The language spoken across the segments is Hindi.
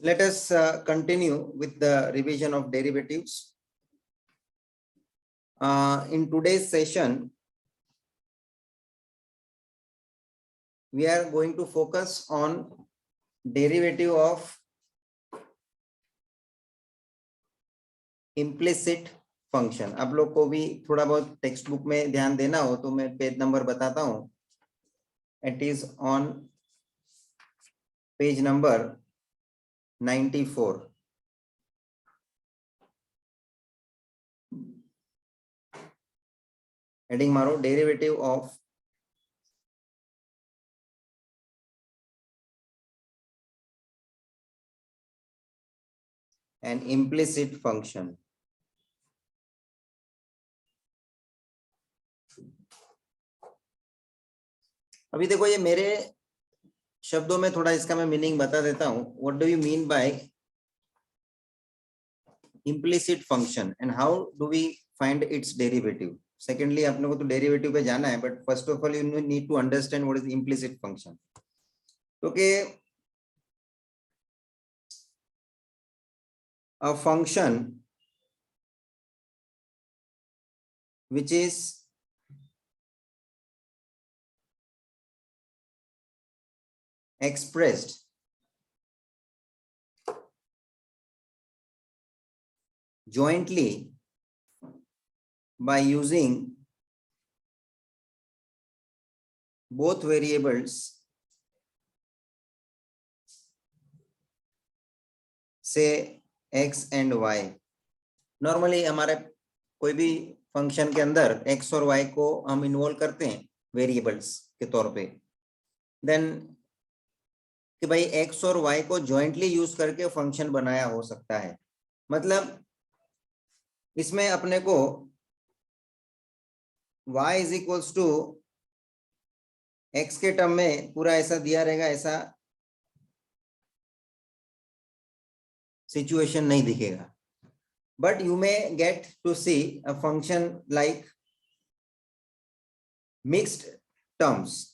Let us continue with the revision of derivatives. In today's session, we are going to focus on derivative of implicit function. आप लोग को भी थोड़ा बहुत टेक्स्ट बुक में ध्यान देना हो तो मैं पेज नंबर बताता हूँ. It is on page number 94. Heading मारो derivative of an implicit function. अभी देखो ये मेरे शब्दों में थोड़ा इसका मैं मीनिंग बता देता हूं. What do you mean by implicit function and how do we find its derivative? Secondly, अपने को तो डेरिवेटिव पे जाना है, but first of all you need to understand what is implicit function. Okay, a function which is expressed jointly by using both variables, say x and y. Normally हमारे कोई भी फंक्शन के अंदर x और y को हम इन्वॉल्व करते हैं वेरिएबल्स के तौर पे. देन कि भाई x और y को जॉइंटली यूज करके फंक्शन बनाया हो सकता है. मतलब इसमें अपने को y is equals to x के टर्म में पूरा ऐसा दिया रहेगा, ऐसा सिचुएशन नहीं दिखेगा. But you may get to see a function like mixed terms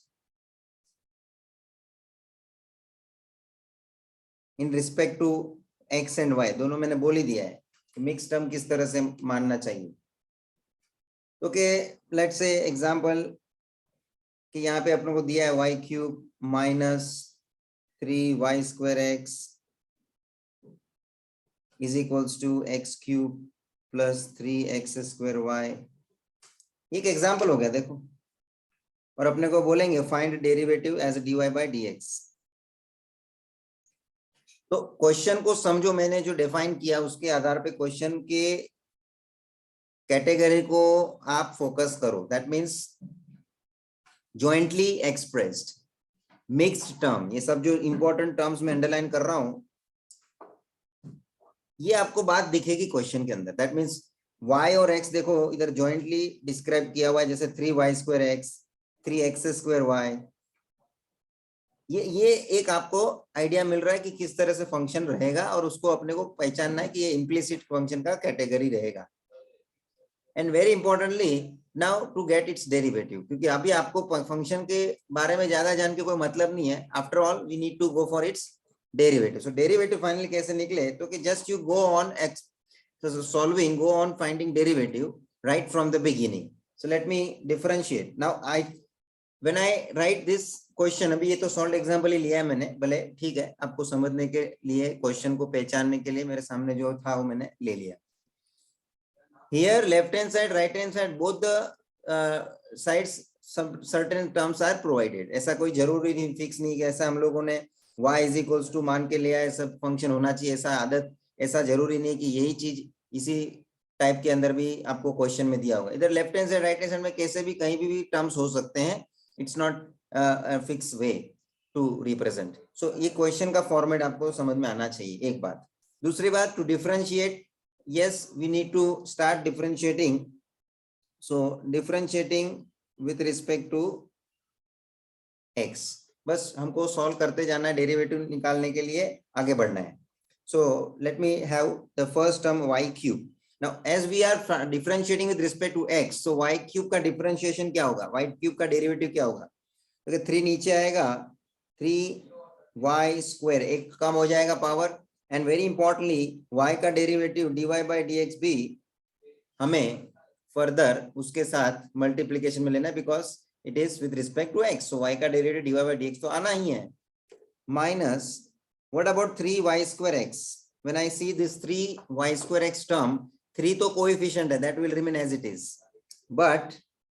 in respect to x and y. दोनों मैंने बोल ही दिया है कि मिक्स टर्म किस तरह से मानना चाहिए. ओके, लेट्स से एग्जांपल कि यहाँ पे अपने को दिया है y cube minus 3y square x is equals to x cube plus 3x square y. एक एग्जांपल हो गया देखो. और अपने को बोलेंगे find derivative as dy by dx. तो क्वेश्चन को समझो, मैंने जो डिफाइन किया उसके आधार पे क्वेश्चन के कैटेगरी को आप फोकस करो. That means jointly expressed, mixed term, ये सब जो इंपॉर्टेंट टर्म्स में अंडरलाइन कर रहा हूं ये आपको बात दिखेगी क्वेश्चन के अंदर. दैट मीन्स y और x देखो इधर जॉइंटली डिस्क्राइब किया हुआ है, जैसे 3y square x, 3x square y. ये एक आपको आइडिया मिल रहा है कि किस तरह से फंक्शन रहेगा और उसको अपने को पहचानना है कि ये इम्प्लिसिट फंक्शन का कैटेगरी रहेगा. And very importantly now to get its derivative, क्योंकि अभी आपको फंक्शन के बारे में ज्यादा जान के कोई मतलब नहीं है. After all we need to go for its derivative. So derivative finally कैसे निकले, तो कि just you go on solving, go on finding derivative right from the beginning. So let me differentiate. Now when I write this question, अभी ये तो सॉल्व एग्जांपल ही लिया है मैंने, भले ठीक है, आपको समझने के लिए, क्वेश्चन को पहचानने के लिए मेरे सामने जो था वो मैंने ले लिया. Here left hand side, right hand side, both the sides some certain terms are provided. ऐसा कोई जरूरी नहीं, फिक्स नहीं कि ऐसा हम लोगों ने y is equals to मान के लिया है, सब फंक्शन होना चाहिए, ऐसा आदत, ऐसा जरूरी नहीं कि यही चीज इसी टाइप के अंदर भी आपको क्वेश्चन में दिया होगा. इधर left hand side right hand side में कैसे भी कहीं भी टर्म्स हो सकते हैं. It's not fix way to represent. So ये क्वेश्चन का फॉर्मेट आपको समझ में आना चाहिए. एक बात. दूसरी बात, to differentiate, yes we need to start differentiating. So differentiating with respect to x, बस हमको सॉल्व करते जाना है, डेरिवेटिव निकालने के लिए आगे बढ़ना है. So let me have the first term y cube. Now as we are differentiating with respect to x, so y cube का differentiation क्या होगा, y cube का डेरिवेटिव क्या होगा. तो 3 नीचे आएगा, 3y स्क्वायर, एक कम हो जाएगा power, and very importantly y का डेरिवेटिव dy बाई dx भी हमें फर्दर उसके साथ मल्टीप्लीकेशन में लेना है, because it is with respect to x, so y का डेरिवेटिव dy बाई dx तो आना ही है. Minus what about 3y square x? When I see this 3y square x term, 3 तो कोएफिशिएंट है, that will remain as it is, but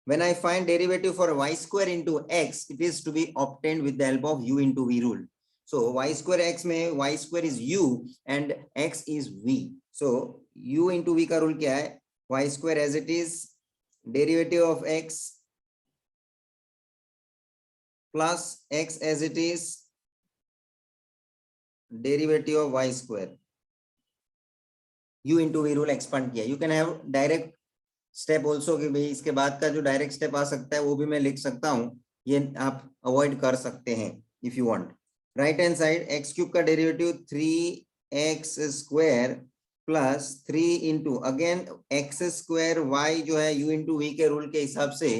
when I find derivative for y square into x, it is to be obtained with the help of u into v rule. So y square x में y square is u and x is v. So u into v का रूल क्या है? y square as it is, derivative of x plus x as it is, derivative of y square. u into v rule expand किया. You can have direct step also कि भाई इसके बाद का जो डायरेक्ट स्टेप आ सकता है वो भी मैं लिख सकता हूं, ये आप अवॉइड कर सकते हैं if you want. Right hand side x cube का derivative 3x square plus 3 into again x square y जो है u इंटू वी के रूल के हिसाब से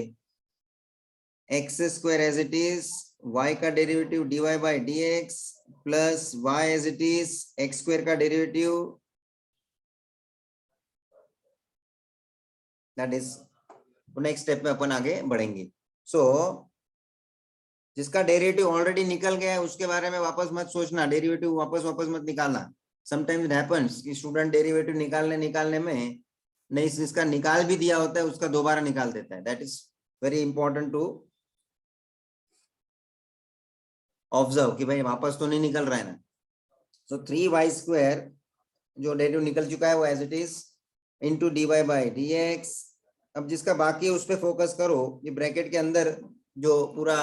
x square as it is, y का derivative dy by dx plus y as it is x square का derivative, that is next step में अपन आगे बढ़ेंगे. सो जिसका डेरिवेटिव ऑलरेडी निकल गया है उसके बारे में वापस मत सोचना, डेरिवेटिव वापस मत निकालना. समटाइम्स इट हैपेंस कि स्टूडेंट डेरिवेटिव निकालने में नहीं, जिसका निकाल भी दिया होता है उसका दोबारा निकाल देता है. That is very important to observe कि भाई वापस तो नहीं निकल रहा है ना. सो 3y स्क्वायर जो डेरिवेटिव निकल चुका है वो as it is into dy by dx. अब जिसका बाकी है उस पर फोकस करो. ये ब्रैकेट के अंदर जो पूरा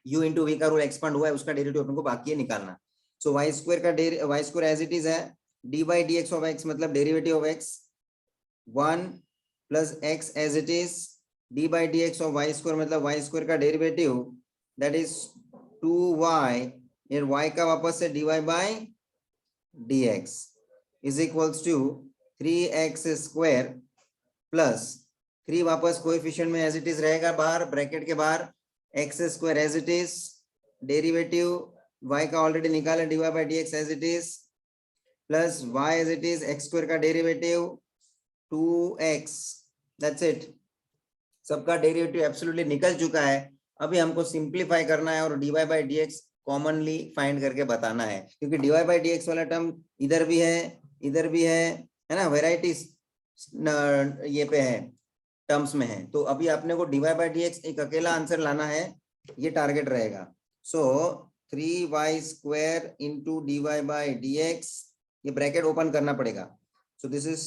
u इंटू वी का रूल एक्सपांड हुआ है उसका डेरिवेटिव अपन को बाकी है निकालना. सो y स्क्वायर का y square as it is है d by dx of x, मतलब derivative of x 1 plus x as it is, d by dx of y square मतलब y स्क्वायर का डेरिवेटिव दैट इज 2y, ये y का वापस से dy by dx is equals to 3x square plus 3 वापस कोएफिशिएंट में एज इट इज रहेगा बाहर ब्रैकेट के बाहर, x square as it is, derivative y का ऑलरेडी निकाला dy by dx as it is, plus y as it is x square का डेरिवेटिव 2x, दैट्स इट. सबका डेरिवेटिव एब्सोल्युटली निकल चुका है. अभी हमको सिंप्लीफाई करना है और dy by dx commonly find करके बताना है, क्योंकि dy बाई dx वाला टर्म इधर भी है ना, वेराइटीज ये पे है, टर्म्स में है. तो अभी आपने को dy बाई dx एक अकेला आंसर लाना है, ये टारगेट रहेगा. सो 3y square into dy by dx, ये ब्रैकेट ओपन करना पड़ेगा. सो दिस इज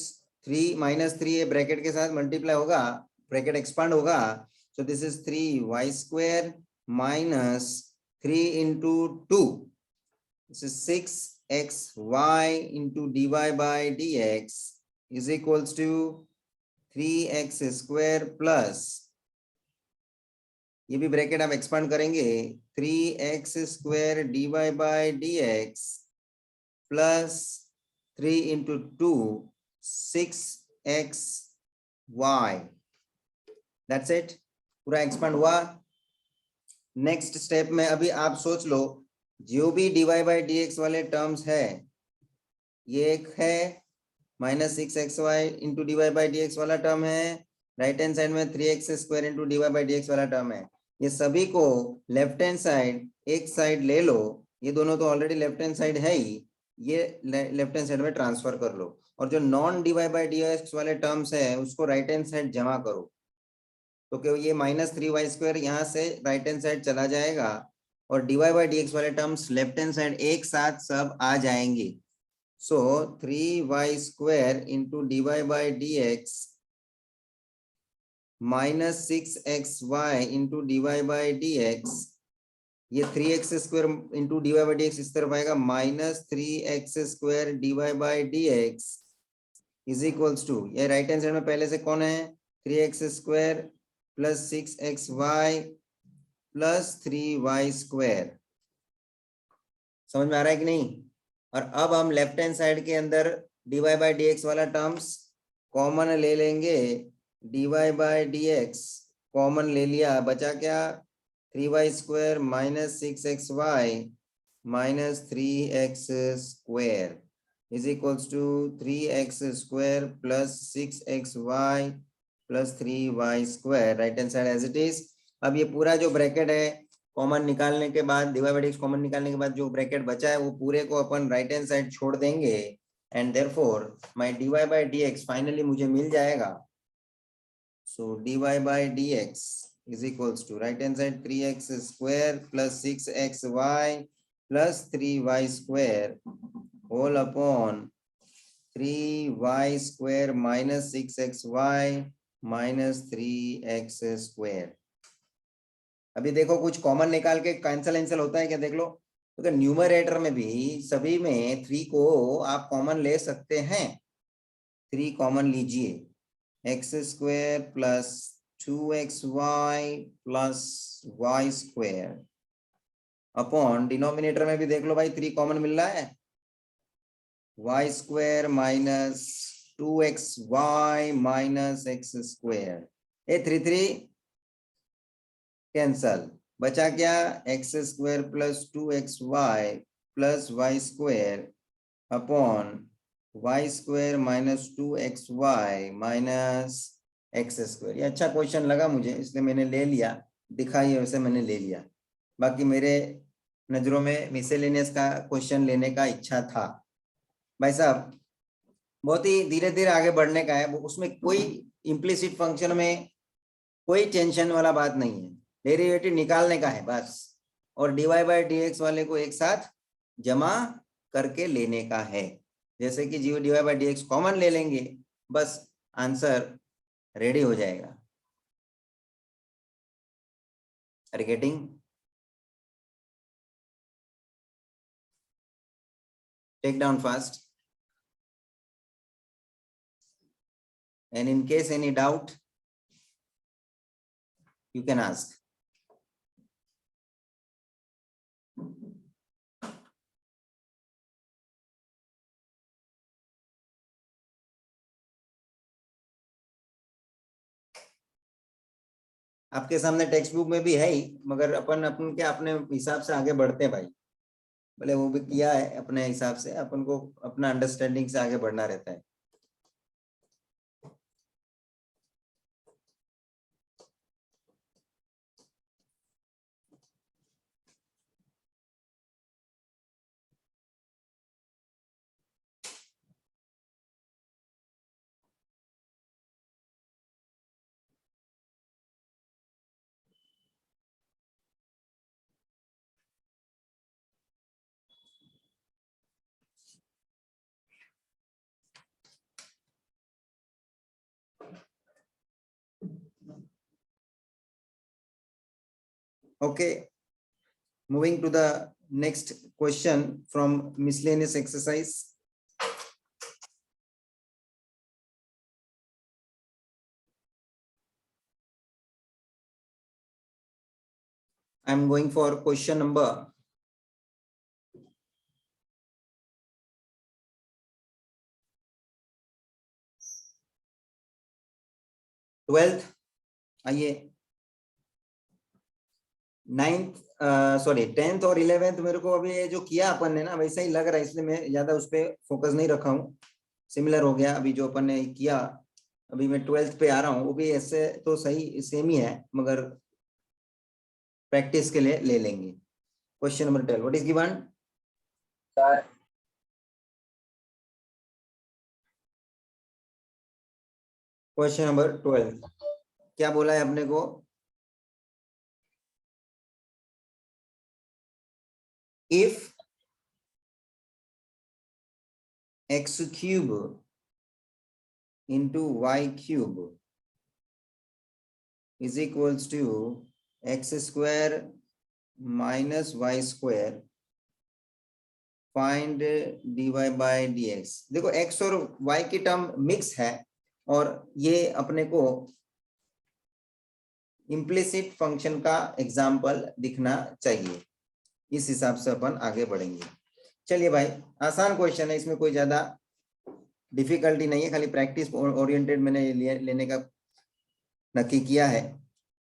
3 माइनस 3, ये ब्रैकेट के साथ मल्टीप्लाई होगा, ब्रैकेट एक्सपांड होगा. सो this is 3y square minus 3 into 2, this is 6xy into dy by dx is equals to 3x square plus, ये भी ब्रैकेट आप एक्सपांड करेंगे, 3x square dy by dx plus 3 into 2 6xy, that's it. पूरा एक्सपांड हुआ. नेक्स्ट स्टेप में अभी आप सोच लो, जो भी dy बाई dx वाले टर्म्स है, ये एक है minus 6xy into dy by dx वाला टर्म है, राइट हैंड साइड में 3x square into dy by dx वाला टर्म है. ये सभी को लेफ्ट हैंड साइड एक साइड ले लो, ये दोनों तो ऑलरेडी लेफ्ट हैंड साइड है ही, ये लेफ्ट हैंड साइड में ट्रांसफर कर लो. और जो नॉन dy बाई dx वाले टर्म्स है उसको राइट हैंड साइड जमा करो, तो क्या ये माइनस 3y स्क्वायर यहाँ से राइट हैंड साइड चला जाएगा और dy बाई dx वाले टर्म्स लेफ्ट हैंड साइड एक साथ सब आ जाएंगे. So 3y square into dy by dx minus 6xy into dy by dx, ये 3x square into dy by dx इस तरफ आएगा, minus 3x square dy by dx is equals to, ये राइट हैंड साइड में पहले से कौन है, 3x square plus 6xy plus 3y square. समझ में आ रहा है कि नहीं? और अब हम लेफ्ट हैंड साइड के अंदर dy बाई dx वाला टर्म्स कॉमन ले लेंगे, dy बाई dx कॉमन ले लिया, बचा क्या, 3y square minus 6xy minus 3x square. Is equals to 3x square plus 6xy plus 3y square, right hand side as it is. अब ये पूरा जो ब्रैकेट है कॉमन निकालने के बाद, dy by dx कॉमन निकालने के बाद जो ब्रैकेट बचा है वो पूरे को अपन राइट हैंड साइड छोड़ देंगे, and therefore my dy by dx finally मुझे मिल जाएगा। सो dy by dx is equals to right hand side 3x square plus 6xy plus 3y square whole upon 3y square minus 6xy minus 3x square। अभी देखो कुछ कॉमन निकाल के कैंसल होता है क्या, देख लो। तो न्यूमरेटर में भी सभी में 3 को आप कॉमन ले सकते हैं। 3 कॉमन लीजिए, x square plus 2xy plus y square upon denominator में भी देख लो भाई 3 कॉमन मिल रहा है, y square minus 2xy minus x square. ये 3 कैंसल, बचा क्या, x square plus 2xy plus y square upon y square minus 2xy minus x square. ये अच्छा क्वेश्चन लगा मुझे इसलिए मैंने ले लिया, दिखाई वैसे मैंने ले लिया। बाकी मेरे नजरों में मिसलेनियस का क्वेश्चन लेने का इच्छा था भाई साहब, बहुत ही धीरे धीरे आगे बढ़ने का है। उसमें कोई इम्प्लिसिट फंक्शन में कोई टेंशन वाला बात नहीं है, डेरिवेटिव निकालने का है बस, और dy by dx वाले को एक साथ जमा करके लेने का है। जैसे कि dy by dx कॉमन ले लेंगे, बस आंसर रेडी हो जाएगा। Are getting? Take down fast, and in case any doubt you can ask. आपके सामने टेक्स्ट बुक में भी है ही, मगर अपन के अपने हिसाब से आगे बढ़ते हैं भाई। भले वो भी किया है अपने हिसाब से, अपन को अपना अंडरस्टैंडिंग से आगे बढ़ना रहता है। Okay, moving to the next question from miscellaneous exercise. I am going for question number 12th। आइए 9th सॉरी 10th और 11th मेरे को अभी ये जो किया अपन ने ना वैसा ही लग रहा है, इसलिए मैं ज्यादा उस पर फोकस नहीं रखा हूँ। सिमिलर हो गया अभी जो अपन ने किया। अभी मैं 12th पे आ रहा हूँ, वो भी ऐसे तो सही सेम ही है, मगर प्रैक्टिस के लिए ले लेंगे। Question number 12, what is given? Question number 12 क्या बोला है अपने को? If x cube into y cube is equals to x square minus y square, find dy by dx। देखो x और y की टर्म मिक्स है और ये अपने को इम्प्लिसिट फंक्शन का एग्जाम्पल दिखना चाहिए, इस हिसाब से अपन आगे बढ़ेंगे। चलिए भाई, आसान क्वेश्चन है, इसमें कोई ज्यादा डिफिकल्टी नहीं है, खाली प्रैक्टिस ओरिएंटेड मैंने लेने का नक्की किया है।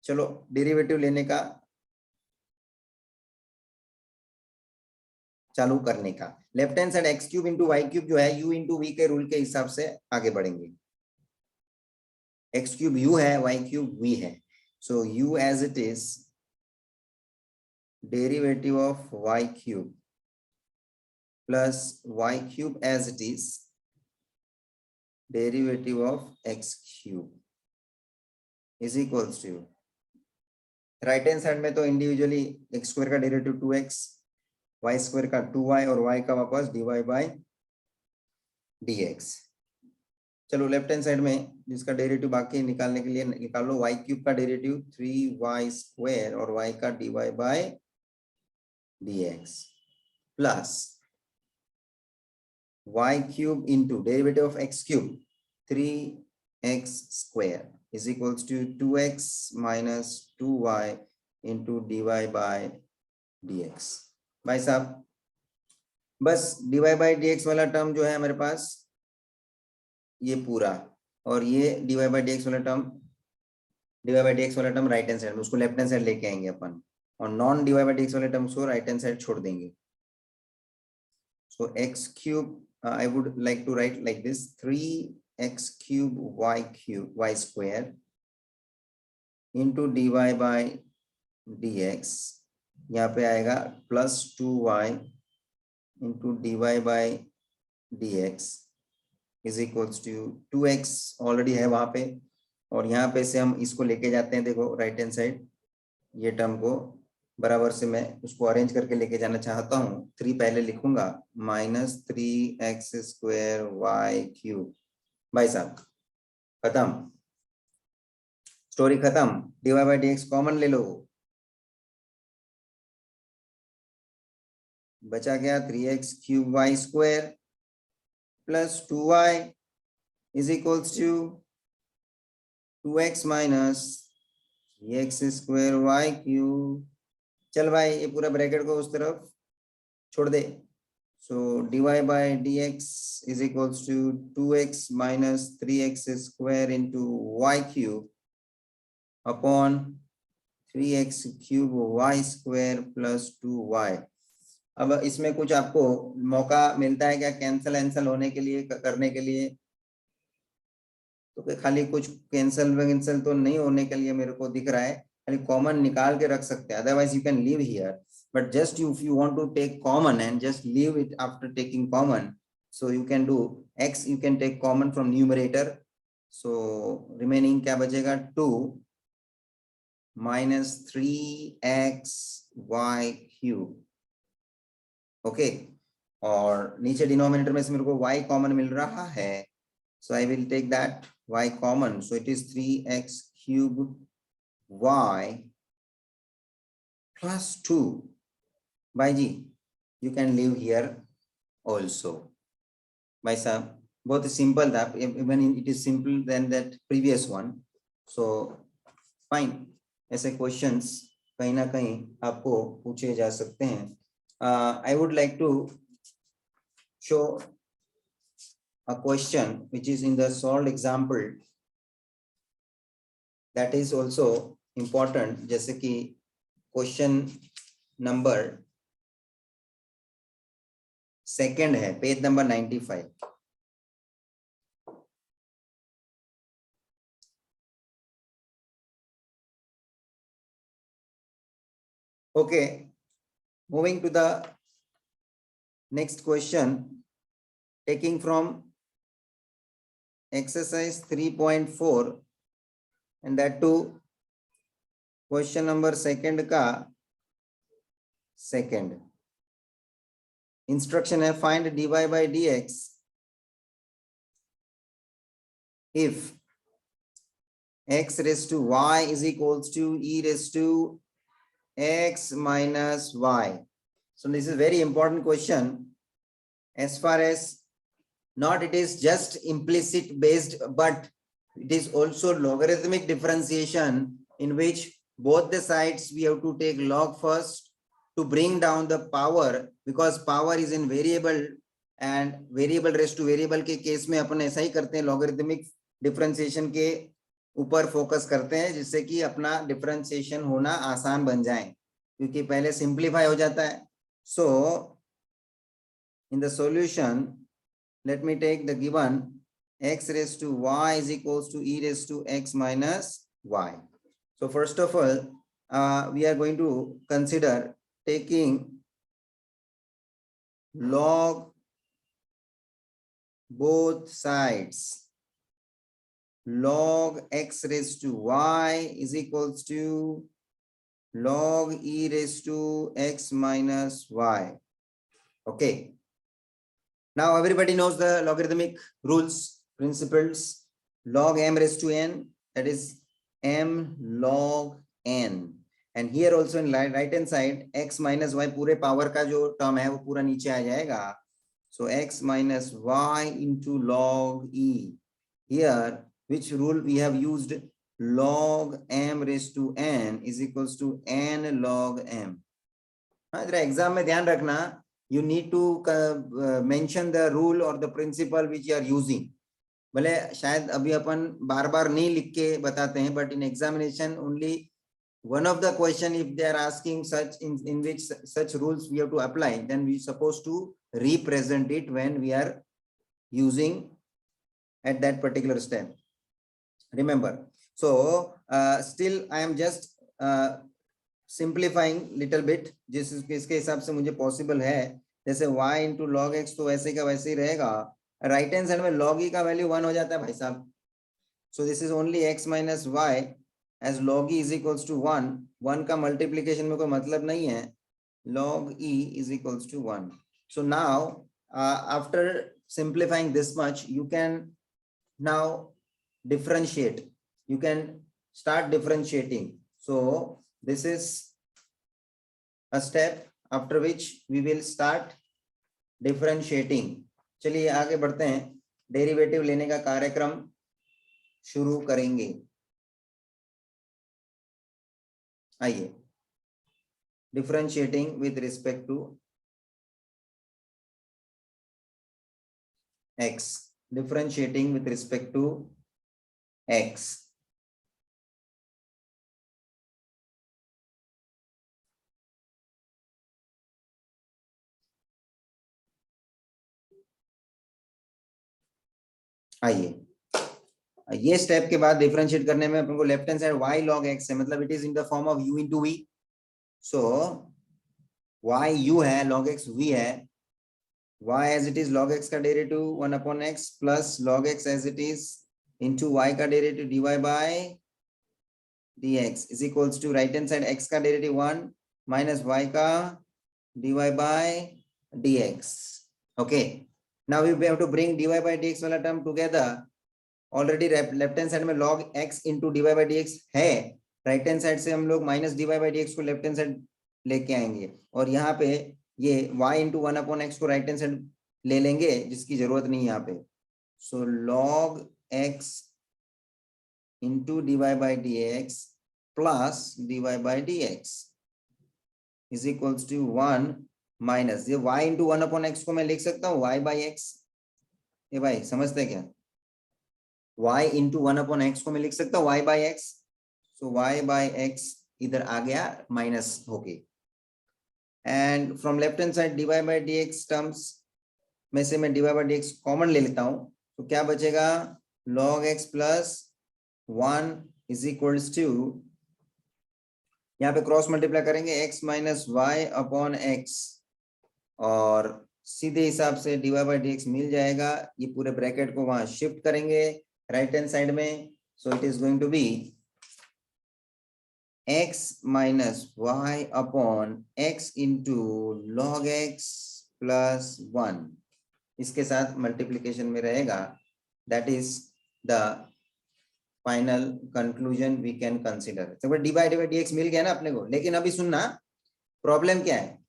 चलो डेरिवेटिव लेने का चालू करने का। Left hand side x cube into y cube जो है यू इंटू वी के रूल के हिसाब से आगे बढ़ेंगे। एक्स क्यूब यू है, वाई क्यूब वी है, so u as it is derivative of y cube plus y cube as it is derivative of x cube is equals to, right hand side में तो इंडिविजुअली एक्स स्क्वायर का डेरिवेटिव 2x, वाई स्क्वायर का 2y और y का वापस dy बाई dx। चलो लेफ्ट हैंड साइड में जिसका डेरिवेटिव बाकी निकालने के लिए निकाल लो, y क्यूब का डेरिवेटिव 3y स्क्वायर और y का dy by dx plus y cube into derivative of x cube 3x square is equals to 2x minus 2y into dy by dx। भाई साहब बस dy by dx वाला टर्म जो है हमारे पास ये पूरा, और ये dy by dx वाला टर्म राइट हैंड साइड में, उसको लेफ्ट हैंड साइड लेके आएंगे अपन, और नॉन dy by dx वाले टर्म्स को राइट हैंड साइड छोड़ देंगे। सो x cube I would like to write like this, 3x cube y square into dy by dx, यहाँ पे आएगा plus 2y into dy by dx is equals to 2x already है वहां पे, और यहाँ पे से हम इसको लेके जाते हैं, देखो राइट हैंड साइड ये टर्म को बराबर से मैं उसको अरेंज करके लेके जाना चाहता हूँ। 3 पहले लिखूंगा minus 3x square y cube. भाई साहब खत्म, स्टोरी खत्म, dy बाई dx कॉमन ले लो, बचा क्या 3x cube y square plus 2y is equals to 2x minus x square y cube. चल भाई ये पूरा ब्रैकेट को उस तरफ छोड़ दे, so dy by dx is equals to 2x minus 3x square into y cube upon 3x cube y square plus 2y। अब इसमें कुछ आपको मौका मिलता है क्या कैंसल होने के लिए, करने के लिए? तो खाली कुछ कैंसल तो नहीं होने के लिए मेरे को दिख रहा है, खाली कॉमन निकाल के रख सकते हैं, otherwise you can leave here, but just if you want to take common and just leave it after taking common, so you can do x, you can take common from numerator, so remaining क्या बचेगा 2 minus 3x Y cube. Okay, और नीचे डिनोमिनेटर में से मेरे को y कॉमन मिल रहा है, so I will take that y common, so it is 3x cube y plus 2। भाई जी you can leave here also। भाई साहब बहुत सिंपल था, even it is simple than that previous one, so fine। ऐसे क्वेश्चंस कहीं ना कहीं आपको पूछे जा सकते हैं। I would like to show a question which is in the solved example that is also important, जैसे कि क्वेश्चन नंबर 2 है, page number 95। Okay, moving to the next question, taking from exercise 3.4 and that too question number 2 का second instruction है, find dy by dx if x raised to y is equals to e raised to x minus y। So this is very important question, as far as not it is just implicit based, but it is also logarithmic differentiation in which both the sides we have to take log first to bring down the power, because power is in variable and variable raised to variable के केस में अपन ऐसा ही करते हैं, logarithmic differentiation के ऊपर फोकस करते हैं जिससे कि अपना डिफरेंशिएशन होना आसान बन जाए, क्योंकि पहले सिंप्लीफाई हो जाता है। सो in the solution, let me take the given x raised to y is equals to e raised to x minus y. So first of all, we are going to consider taking log both sides. Log x raised to y is equals to log e raised to x minus y. Okay. Now everybody knows the logarithmic rules, principles. Log m raised to n, that is m log n. And here also in right hand side, x minus y पूरे power का जो term है वो पूरा नीचे आ जाएगा. So x minus y into log e. Here, which rule we have used? Log m raised to n is equals to n log m. जरा एग्जाम में ध्यान रखना, you need to mention the rule or the principle which you are using. भले शायद अभी अपन बार बार नहीं लिख के बताते हैं, but in examination only one of the question, if they are asking such in which such rules we have to apply, then we supposed to represent it when we are using at that particular step. Remember. So still I am just simplifying little bit, जिसके हिसाब से मुझे possible है. जैसे y into log x तो वैसे का वैसे ही रहेगा. राइट हैंड साइड में log e का वैल्यू 1 हो जाता है भाई साहब. So this is only x minus y as log e is equals to 1. 1 का multiplication में कोई मतलब नहीं है. Log e is equals to 1. So now after simplifying this much, you can now differentiate. You can start differentiating. So this is a step after which we will start differentiating. चलिए आगे बढ़ते हैं, डेरिवेटिव लेने का कार्यक्रम शुरू करेंगे. आइए, differentiating with respect to x. Differentiating with respect to x. आइए, ये स्टेप के बाद डिफरेंशिएट करने में अपन को left hand side y log x है, मतलब it is in the form of u into v. So y u है, log x v है. y as it is log x का derivative 1 upon x plus log x as it is into y का derivative dy by dx is equals to right hand side x का डेरिवेटिव 1 माइनस y का dy by dx. Okay. Now we have to bring dy by dx वाला term together. Already left hand side में log x into dy by dx है. राइट हैंड साइड से हम लोग माइनस dy by dx को लेफ्ट हैंड साइड लेके आएंगे, और यहाँ पे ये y into 1 upon x को राइट हैंड साइड ले लेंगे, जिसकी जरूरत नहीं है यहाँ पे. So log x into dy by dx plus dy by dx is equals to 1 minus ये y into 1 upon x को मैं लिख सकता हूँ y by x. ये भाई समझते हैं क्या? y into 1 upon x को मैं लिख सकता हूँ y by x. So y by x इधर आ गया माइनस होके, and from left hand side dy by dx terms में से मैं dy by dx कॉमन ले लेता हूँ. तो क्या बचेगा? log x plus 1 is equals to, यहाँ पे क्रॉस मल्टीप्लाई करेंगे x minus y upon x, और सीधे हिसाब से dy by dx मिल जाएगा. ये पूरे ब्रैकेट को वहां शिफ्ट करेंगे राइट हैंड साइड में. So it is going to be x minus y upon x into log x plus 1. इसके साथ मल्टीप्लीकेशन में रहेगा. That is the final conclusion we can consider. तो dy by dx मिल गया ना अपने को. लेकिन अभी सुनना, प्रॉब्लम क्या है?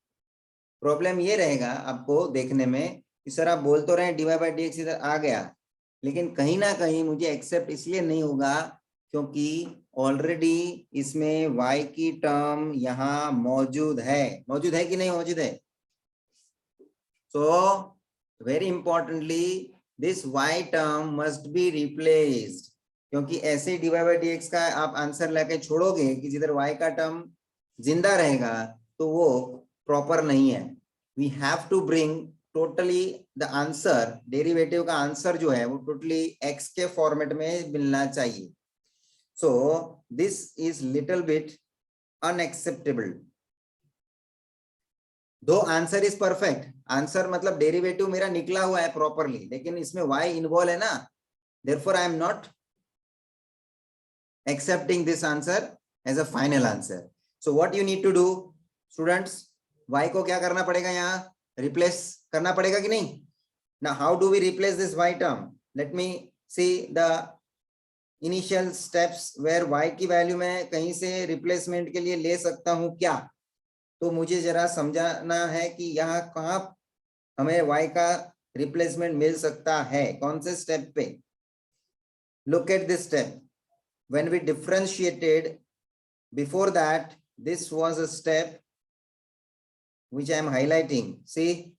प्रॉब्लम ये रहेगा आपको देखने में कि सर आप बोल तो रहे हैं dy by dx इधर आ गया, लेकिन कहीं ना कहीं मुझे एक्सेप्ट इसलिए नहीं होगा क्योंकि ऑलरेडी इसमें y की टर्म यहाँ मौजूद है. मौजूद है कि नहीं मौजूद है? So very importantly this y term must be replaced, क्योंकि ऐसे dy by dx का आप आंसर लेके छोड़ोगे कि जिधर y का टर्म जिंदा रहेगा तो वो प्रॉपर नहीं है. We have to bring totally the answer, derivative का आंसर जो है वो टोटली एक्स के फॉर्मेट में मिलना चाहिए. सो this is little bit unacceptable. दो आंसर इज परफेक्ट, आंसर मतलब डेरिवेटिव मेरा निकला हुआ है प्रॉपरली, लेकिन इसमें y इन्वॉल्व है ना, therefore I am not accepting this answer as a final answer. So what you need to do students, y को क्या करना पड़ेगा, यहाँ रिप्लेस करना पड़ेगा कि नहीं. Now how do we replace this y term? Let me see the initial steps where y की वैल्यू मैं कहीं से रिप्लेसमेंट के लिए ले सकता हूं क्या. तो मुझे जरा समझाना है कि यहाँ कहाँ हमें y का रिप्लेसमेंट मिल सकता है, कौन से स्टेप पे. Look at this step. When we differentiated, before that, this was a step which I am highlighting. See,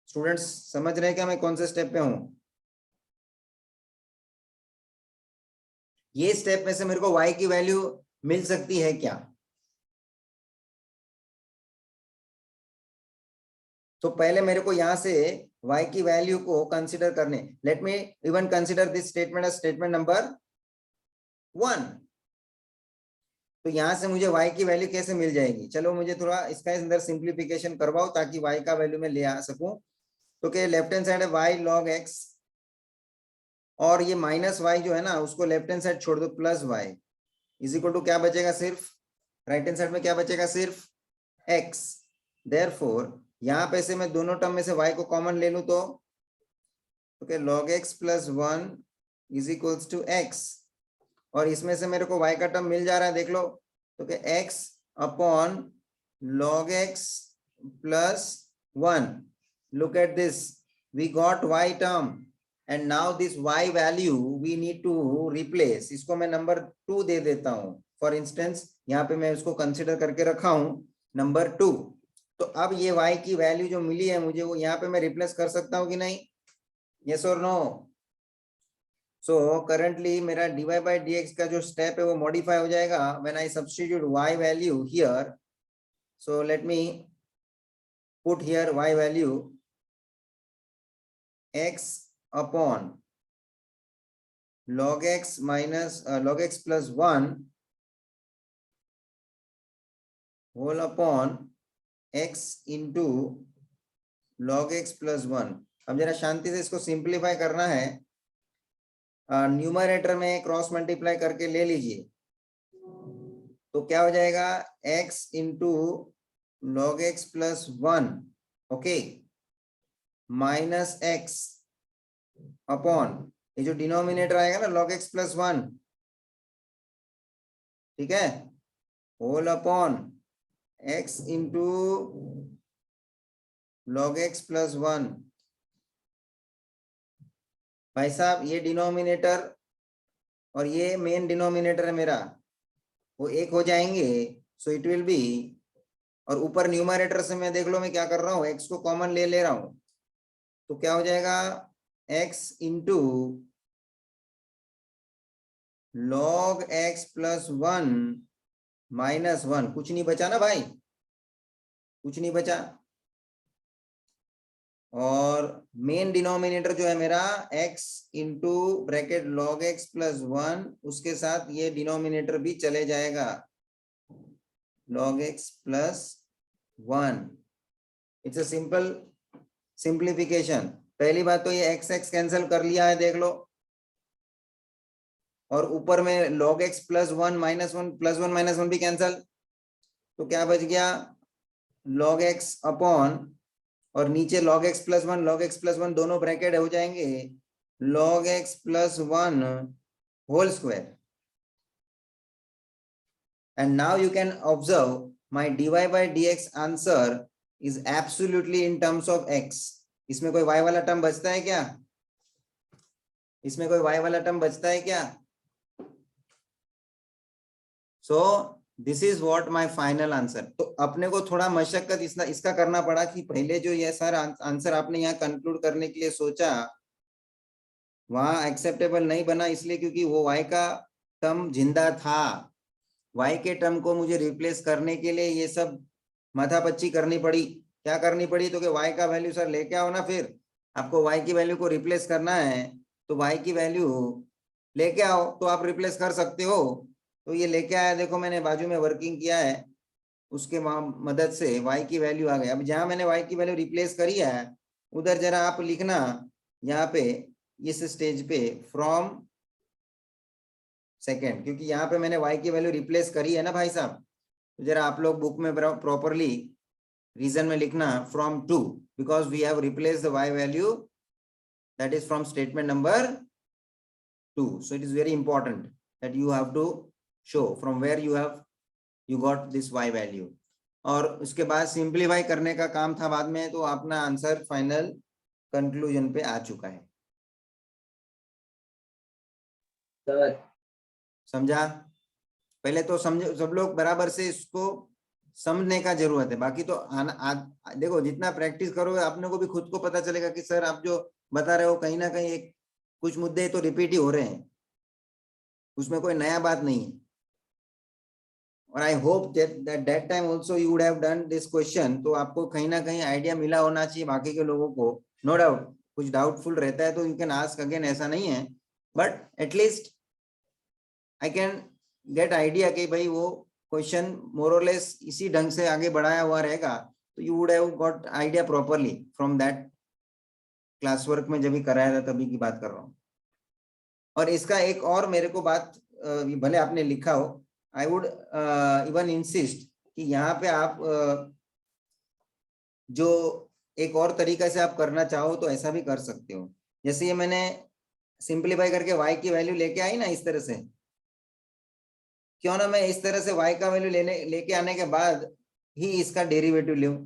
students समझ रहे हैं क्या मैं कौन से स्टेप पे हूं. ये स्टेप में से मेरे को y की वैल्यू मिल सकती है क्या. तो पहले मेरे को यहां से y की वैल्यू को कंसीडर करने. Let me even consider this statement as statement number 1. तो यहां से मुझे y की वैल्यू कैसे मिल जाएगी. चलो मुझे थोड़ा इसका अंदर सिंप्लीफिकेशन करवाओ ताकि y का वैल्यू मैं ले आ सकूं. तो क्या लेफ्ट हैंड साइड है y log x, और ये माइनस y जो है ना उसको लेफ्ट हैंड साइड छोड़ दो, plus y is equal to क्या बचेगा, सिर्फ राइट हैंड साइड में क्या बचेगा, सिर्फ x. देयरफॉर यहाँ पे से मैं दोनों टर्म में से y को कॉमन ले लूं तो okay, log x plus 1 is equals to x, और इसमें से मेरे को y का टर्म मिल जा रहा है, देख लो. तो क्या x upon log x plus 1. Look at this, we got y term and now this y value we need to replace. इसको मैं नंबर 2 दे देता हूं. फॉर इंस्टेंस यहाँ पे मैं उसको कंसिडर करके रखा हूं नंबर 2. तो अब ये y की वैल्यू जो मिली है मुझे, वो यहाँ पे मैं रिप्लेस कर सकता हूं कि नहीं, यस और नो. सो करंटली मेरा dy by dx का जो स्टेप है वो मॉडिफाई हो जाएगा when I substitute y value here. So let me put here y value x upon log x minus log x plus 1 whole upon x into log x plus 1. अब जरा शांति से इसको सिंप्लीफाई करना है. न्यूमरेटर में क्रॉस मल्टीप्लाई करके ले लीजिए. तो क्या हो जाएगा, x into log x plus 1 okay minus x upon ये जो डिनोमिनेटर आएगा ना log x प्लस 1, ठीक है, whole upon x into log x plus 1. भाई साहब ये डिनोमिनेटर और ये मेन डिनोमिनेटर है मेरा, वो एक हो जाएंगे. सो इट विल बी, और ऊपर न्यूमरेटर से मैं देख लो मैं क्या कर रहा हूँ, x को कॉमन ले रहा हूँ. तो क्या हो जाएगा, x into log x plus 1 minus 1. कुछ नहीं बचा ना भाई, कुछ नहीं बचा. और मेन डिनोमिनेटर जो है मेरा x into bracket log x plus 1, उसके साथ ये डिनोमिनेटर भी चले जाएगा log x plus 1. It's a simple simplification. पहली बात तो ये x कैंसिल कर लिया है, देख लो, और ऊपर में log x plus 1 minus 1 plus 1 minus 1 भी कैंसिल. तो क्या बच गया, log x अपॉन, और नीचे log x प्लस 1 दोनों ब्रैकेट हो जाएंगे log x plus 1 whole square. And now you can observe my dy by dx answer is absolutely in terms of x. इसमें कोई y वाला टर्म बचता है क्या, इसमें कोई y वाला टर्म बचता है क्या. सो this is what my final answer. तो अपने को थोड़ा मशक्कत इसका करना पड़ा कि पहले जो ये सारा आंसर आपने यहाँ कंक्लूड करने के लिए सोचा वहां एक्सेप्टेबल नहीं बना, इसलिए क्योंकि वो y का टर्म जिंदा था. y के टर्म को मुझे रिप्लेस करने के लिए ये सब माथापच्ची करनी पड़ी. क्या करनी पड़ी तो कि y का वैल्यू सर लेके आओ ना, फिर आपको y की वैल्यू को रिप्लेस करना है तो y की वैल्यू लेके आओ, तो आप रिप्लेस कर सकते हो। तो ये लेके आया, देखो मैंने बाजू में वर्किंग किया है, उसके मदद से y की वैल्यू आ गई। अब जहां मैंने y की वैल्यू रिप्लेस करी है उधर जरा आप लिखना यहाँ पे इस स्टेज पे फ्रॉम सेकेंड, क्योंकि यहाँ पे मैंने y की वैल्यू रिप्लेस करी है ना भाई साहब। तो जरा आप लोग बुक में प्रॉपरली रीजन में लिखना from two, because we have replace the y value that is from statement number 2. So it is very important that you have to show from where you got this y value. और उसके बाद सिंप्लीफाई करने का काम था बाद में, तो अपना आंसर फाइनल कंक्लूजन पे आ चुका है। समझा? पहले तो समझो सब लोग बराबर से, इसको समझने का जरूरत है। बाकी तो देखो जितना प्रैक्टिस करोगे अपने को भी खुद को पता चलेगा कि सर आप जो बता रहे हो कहीं ना कहीं एक कुछ मुद्दे तो रिपीट ही हो रहे हैं, उसमें कोई नया बात नहीं है। और I hope that time also you would have done this question, तो आपको कहीं ना कहीं आइडिया मिला होना चाहिए बाकी के लोगों को। नो डाउट कुछ डाउटफुल रहता है तो यू कैन आस्क अगेन, ऐसा नहीं है, but at least I can get idea कि भाई वो क्वेश्चन मोर और लेस इसी ढंग से आगे बढ़ाया हुआ रहेगा, तो you would have got idea properly from that class work में जब भी कराया था तभी की बात कर रहा हूँ। और इसका एक और मेरे को बात, भले आपने लिखा हो, आई वुड इवन इंसिस्ट कि यहाँ पे आप जो एक और तरीका से आप करना चाहो तो ऐसा भी कर सकते हो। जैसे ये मैंने सिंप्लीफाई करके y की वैल्यू लेके आई ना इस तरह से, क्यों ना मैं इस तरह से y का वैल्यू लेके आने के बाद ही इसका डेरिवेटिव लूं।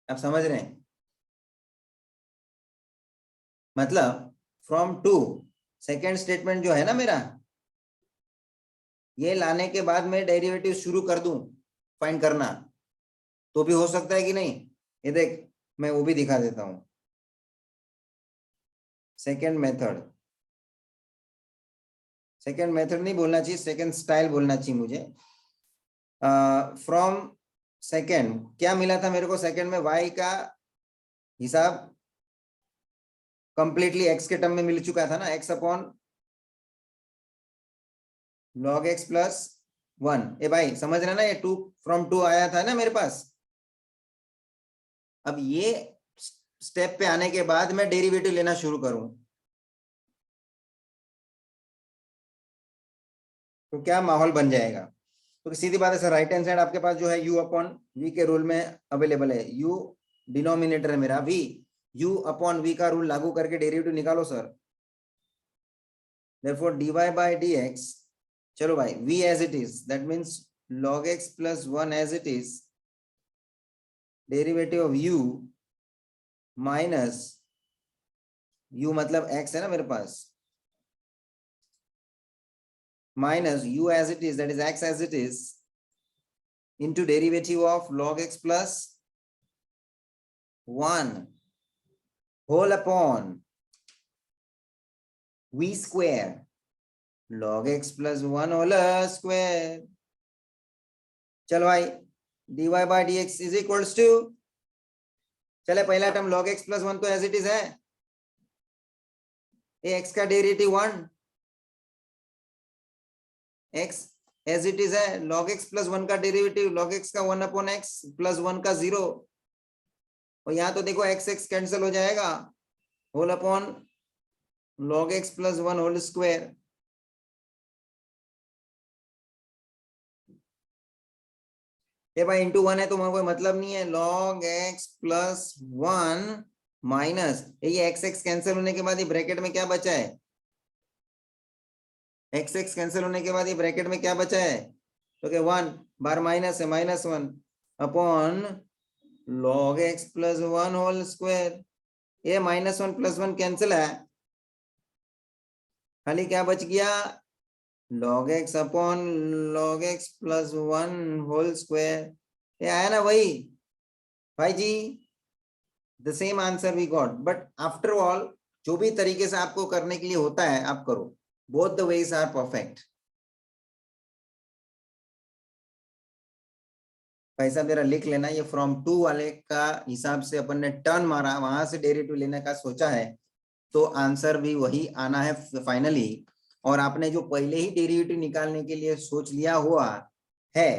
आप समझ रहे हैं? मतलब फ्रॉम टू सेकेंड स्टेटमेंट जो है ना मेरा, ये लाने के बाद मैं डेरिवेटिव शुरू कर दूं फाइंड करना, तो भी हो सकता है कि नहीं? ये देख मैं वो भी दिखा देता हूं। सेकेंड मेथड नहीं बोलना चाहिए, सेकेंड स्टाइल बोलना चाहिए मुझे। फ्रॉम सेकेंड क्या मिला था मेरे को? सेकेंड में y का हिसाब कंप्लीटली x के टर्म में मिल चुका था ना, x upon log x plus 1। ए भाई समझ रहे ना, ये 2 फ्रॉम 2 आया था ना मेरे पास। अब ये स्टेप पे आने के बाद मैं डेरिवेटिव लेना शुरू करूं तो क्या माहौल बन जाएगा? तो सीधी बात है सर, राइट हैंड साइड आपके पास जो है u अपॉन v के रूल में अवेलेबल है। u डिनोमिनेटर है मेरा v, u अपॉन v का रूल लागू करके डेरिवेटिव निकालो sir. therefore dy by dx, चलो भाई v as it is, that means log x plus 1 as it is, derivative of u minus u मतलब x है ना मेरे पास, minus u as it is, that is x as it is, into derivative of log x plus 1 whole upon v square log x plus 1 whole square। चलो भाई dy by dx is equals to, चले पहला टर्म log x plus 1 तो as it is है, ये x का derivative 1, x as it is है, log x plus 1 का डेरिवेटिव log x का 1 अपॉन x प्लस 1 का 0, और यहाँ तो देखो x x कैंसिल हो जाएगा, whole upon log x plus 1 whole square. ये भाई इंटू 1 है तो कोई मतलब नहीं है, log x प्लस 1 माइनस ये x x कैंसिल होने के बाद ये ब्रैकेट में क्या बचा है, x x कैंसिल होने के बाद ये ब्रैकेट में क्या बचा है, तो क्या 1 बार माइनस है, -1 upon log x plus 1 whole square. ये -1 प्लस 1 कैंसिल है, खाली क्या बच गया, log x upon log x plus 1 whole square. ये आया ना वही भाई जी, the same answer we got. But after all जो भी तरीके से आपको करने के लिए होता है आप करो, both the ways are perfect. पैसा मेरा लिख लेना, ये फ्रॉम टू वाले का हिसाब से अपन ने टर्न मारा, वहां से डेरिवेटिव लेने का सोचा है, तो आंसर भी वही आना है फाइनली। और आपने जो पहले ही डेरिवेटिव निकालने के लिए सोच लिया हुआ है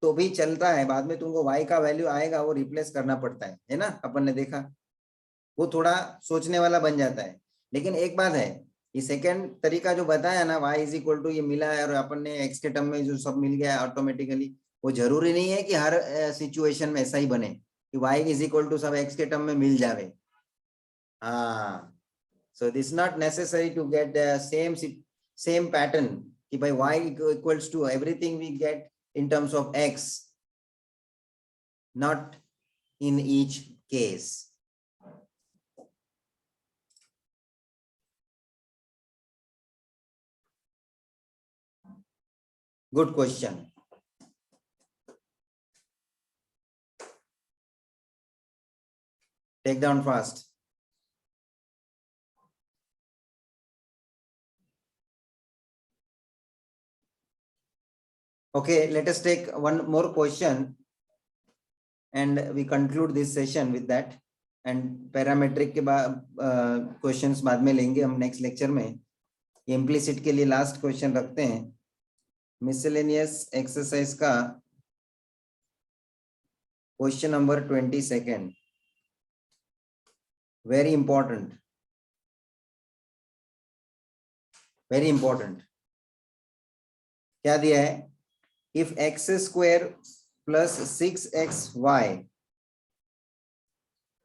तो भी चलता है, बाद में तुमको y का वैल्यू आएगा वो रिप्लेस करना पड़ता है ना, अपन ने देखा, वो थोड़ा सोचने वाला बन जाता है। लेकिन एक बात है, ये सेकंड तरीका जो बताया ना, y इज इक्वल टू ये मिला है और अपन ने x के टर्म में जो सब मिल गया ऑटोमेटिकली, वो जरूरी नहीं है कि हर सिचुएशन में ऐसा ही बने कि y इज इक्वल टू सब x के टर्म में मिल जावे। हाँ, so this is not necessary to get the same pattern कि भाई y equals to everything we get in terms of x, not in each case. Good question. Take down fast. Okay, let us take one more question and we conclude this session with that. And parametric के बाद questions बाद में लेंगे हम next lecture में। Implicit के लिए last question रखते हैं, miscellaneous exercise का question number 22nd, very important, very important। क्या दिया है, if x square plus 6xy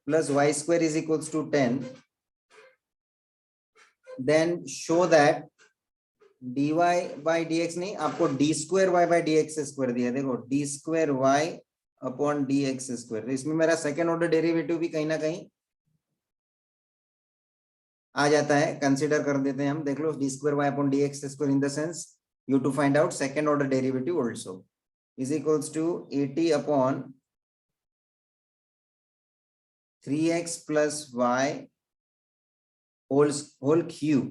plus y square is equals to 10, then show that dy by dx नहीं, आपको d square y by dx square दिया, देखो d square y upon dx square, इसमें मेरा सेकेंड ऑर्डर डेरिवेटिव भी कहीं ना कहीं आ जाता है, कंसीडर कर देते हैं हम। देख लो, d square y upon dx square in the sense you to find out second order derivative also is equals to 80 upon 3x plus y whole cube।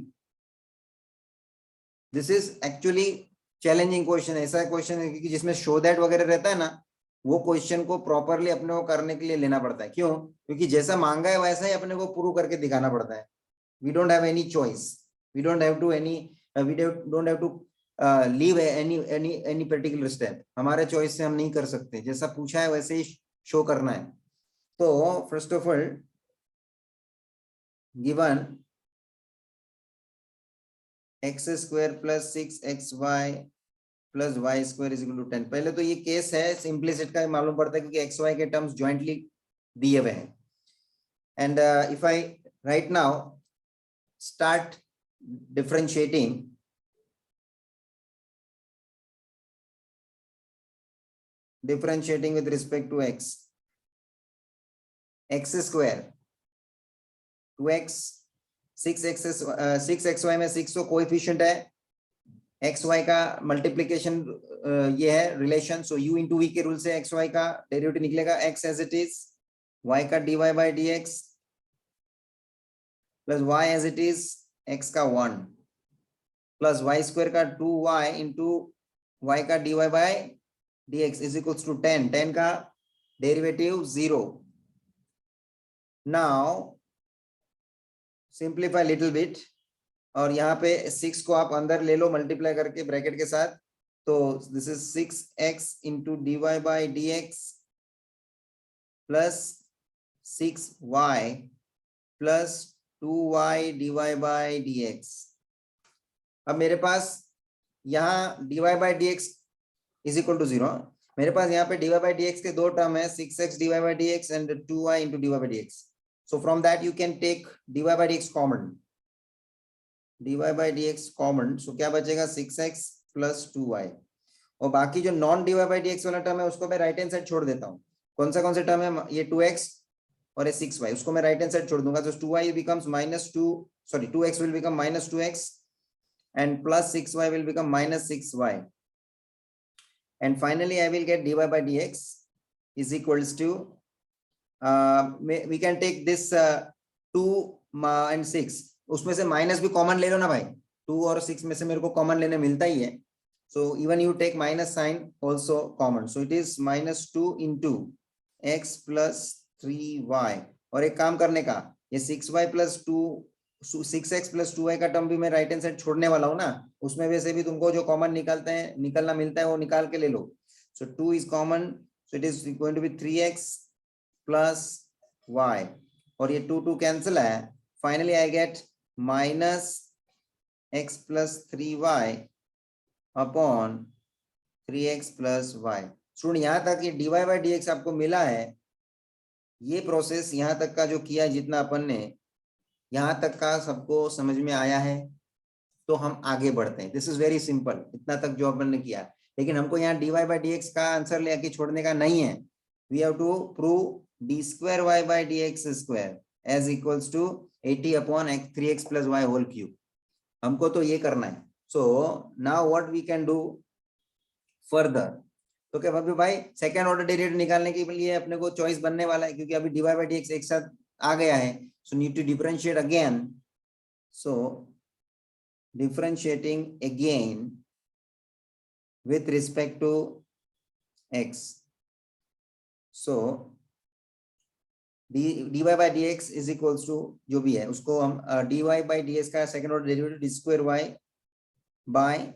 This is actually challenging question, ऐसा क्वेश्चन है कि जिसमें शो दैट वगैरह रहता है ना, वो क्वेश्चन को प्रॉपरली अपने को करने के लिए लेना पड़ता है। क्यों? क्योंकि जैसा मांगा है वैसा ही अपने को प्रूव करके दिखाना पड़ता है। We don't have any choice, we don't have to leave any particular step, हमारे चॉइस से हम नहीं कर सकते, जैसा पूछा है वैसे ही शो करना है। तो first of all given x square plus 6xy plus y square is equal to 10, पहले तो ये केस है सिंपलिसिट का मालूम पड़ता है क्योंकि एक्स वाई के टर्म्स ज्वाइंटली दिए हुए हैं। And if I right now start differentiating, with respect to x square 2x 6xy में 6 तो कोएफिशिएंट है, एक्स वाई का मल्टीप्लीकेशन ये है relation, so u into v के रूल से एक्स वाई का डेरिवेटिव निकलेगा, x as it is, y का dy by dx plus y as it is, x का 1 प्लस y स्क्वायर का 2y इंटू y का dy by dx is equals to 10, 10 का derivative 0। Now simplify little bit, और यहाँ पे 6 को आप अंदर ले लो मल्टीप्लाई करके ब्रैकेट के साथ, तो this is 6x into dy by dx plus 6y plus 2y dy by dx। अब मेरे पास यहाँ dy by dx is equal to 0, मेरे पास यहाँ पे dy बाई dx के दो टर्म है, 6x dy by dx and 2y into dy by dx। So from that you can take dy by dx common, dy by dx common, so क्या बचेगा 6x plus 2y, और बाकी जो नॉन dy by dx वाला टर्म है उसको मैं राइट हैंड साइड छोड़ देता हूँ। कौन सा टर्म है, ये 2x और ये 6y, उसको मैं राइट हैंड साइड छोड़ दूंगा, तो 2y becomes -2x will become -2x and plus 6y will become -6y, and finally I will get dy by dx is equals to we can take this 2 and 6, उसमें से माइनस भी कॉमन ले लो ना भाई, 2 और 6 में से मेरे को कॉमन लेने मिलता ही है, So even you take minus sign also common. So it is minus 2 into x plus 3y. और एक काम करने का, ये 6y plus 2 6x plus 2y का टर्म भी मैं राइट हैंड साइड छोड़ने वाला हूँ ना, उसमें वैसे भी तुमको जो कॉमन निकलना मिलता है वो निकाल के ले लो. So 2 is common, so it is going to be 3x plus y. और ये 2 कैंसिल है. Finally I get minus x plus 3y upon 3x plus y. Student यहाँ तक ये dy by dx आपको मिला है. ये प्रोसेस यहाँ तक का जो किया, जितना अपन ने यहाँ तक का सबको समझ में आया है, तो हम आगे बढ़ते हैं. This is very simple. इतना तक जो अपन ने किया, लेकिन हमको यहाँ dy by dx का आंसर लेके छोड़ने का नहीं है. We have to prove d square y by dx square as equals to 80 upon 3x plus y whole cube. हमको तो ये करना है. So now what we can do further? तो क्या भाई सेकेंड ऑर्डर डेरिवेटिव निकालने के लिए अपने को चॉइस बनने वाला है, क्योंकि अभी dy by dx एक साथ आ गया है. So need to differentiate again. So differentiating again with respect to x. So dy by dx is equals to जो भी है उसको हम dy by ds का second order derivative d square y by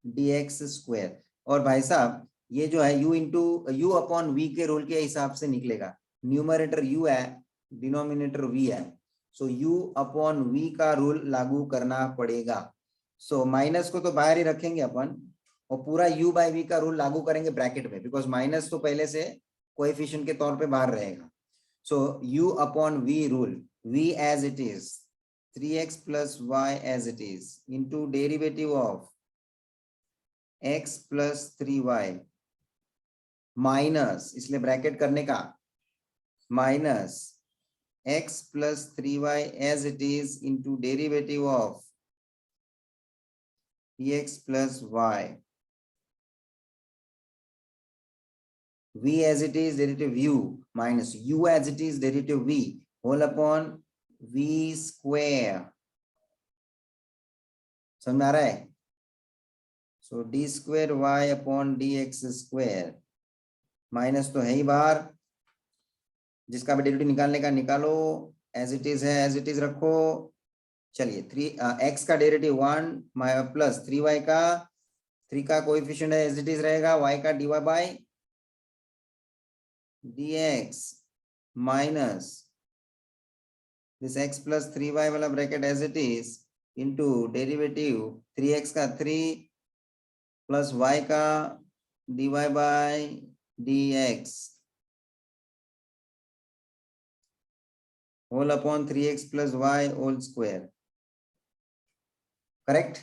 dx square. और भाई साहब ये जो है u into u upon v के रूल के हिसाब से निकलेगा. न्यूमरेटर u है, डिनोमिनेटर v है. सो u अपॉन v का रूल लागू करना पड़ेगा. सो माइनस को तो बाहर ही रखेंगे अपन, और पूरा u बाई v का रूल लागू करेंगे ब्रैकेट में, बिकॉज माइनस तो पहले से कोएफिशिएंट के तौर पे बाहर रहेगा. So u upon v rule, v as it is 3x plus y as it is into derivative of x plus 3y minus, इसलिए ब्रैकेट करने का, minus x plus 3y as it is into derivative of x plus y. v as it is derivative u minus u as it is derivative v whole upon v square. समझ में आ रहा है? So d square y upon dx square minus तो है ही बाहर, जिसका भी डेरिवेटिव निकालने का निकालो. एज इट इज है एज इट इज रखो. चलिए 3x का डेरिवेटिव 1 प्लस 3y का, 3 का कोएफिशिएंट है एज इट इज रहेगा, y का dy by dx minus this x plus 3y वाला bracket as it is into derivative 3x का 3 प्लस y का dy by dx whole upon 3x plus y whole square. Correct?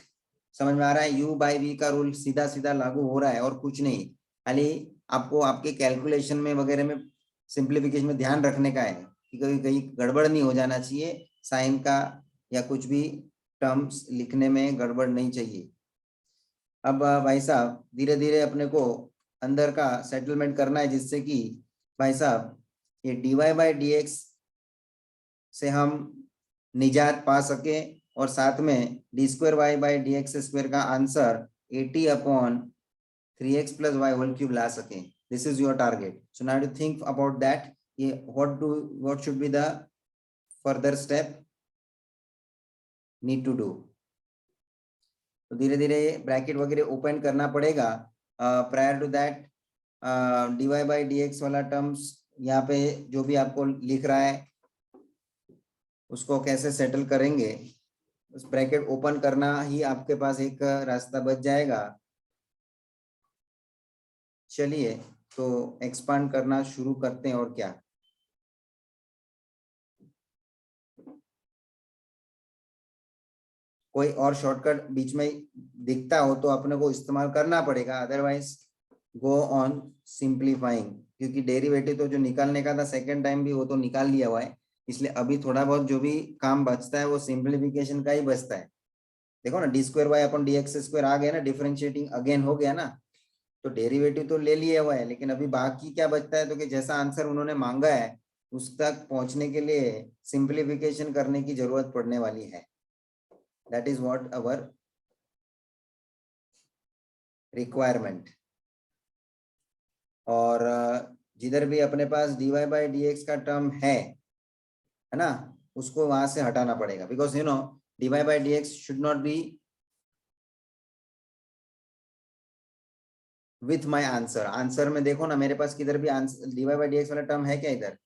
समझ में आ रहा है? u बाई v का रूल सीधा सीधा लागू हो रहा है और कुछ नहीं. खाली आपको आपके कैलकुलेशन में वगैरह में सिंप्लीफिकेशन में ध्यान रखने का है कि कहीं कहीं गड़बड़ नहीं हो जाना चाहिए. साइन का या कुछ भी टर्म्स लिखने में गड़बड़ नहीं चाहिए. अब भाई साहब धीरे धीरे अपने को अंदर का सेटलमेंट करना है, जिससे कि भाई साहब ये dy बाई dx से हम निजात पा सके, और साथ में D square Y by D x square का answer 80 upon 3x plus y whole cube ला सके. This is your target. So now to think about that. ये what should be the further step need to do. तो धीरे धीरे ब्रैकेट वगैरह ओपन करना पड़ेगा. Prior to that dy by D X वाला टर्म्स यहाँ पे जो भी आपको लिख रहा है उसको कैसे सेटल करेंगे, उस ब्रैकेट ओपन करना ही आपके पास एक रास्ता बच जाएगा. चलिए तो एक्सपांड करना शुरू करते हैं. और क्या कोई और शॉर्टकट बीच में दिखता हो तो अपने को इस्तेमाल करना पड़ेगा, अदरवाइज गो ऑन सिंप्लीफाइंग. क्योंकि डेरिवेटिव तो जो निकालने का था सेकेंड टाइम भी वो तो निकाल लिया हुआ है, इसलिए अभी थोड़ा बहुत जो भी काम बचता है वो सिंप्लीफिकेशन का ही बचता है. देखो ना, D square Y upon D x square आ गया ना, डिफरेंशिएटिंग अगेन हो गया ना. तो डेरिवेटिव तो ले लिया हुआ है, लेकिन अभी बाकी क्या बचता है, तो कि जैसा आंसर उन्होंने मांगा है उस तक पहुंचने के लिए सिंप्लीफिकेशन करने की जरूरत पड़ने वाली है. That is what our requirement, और जिधर भी अपने पास dy by dx का टर्म है ना, उसको वहां से हटाना पड़ेगा, because you know dy by dx should not be with my answer. Answer में देखो ना, मेरे पास किधर भी आंसर dy by dx वाला टर्म है क्या? इधर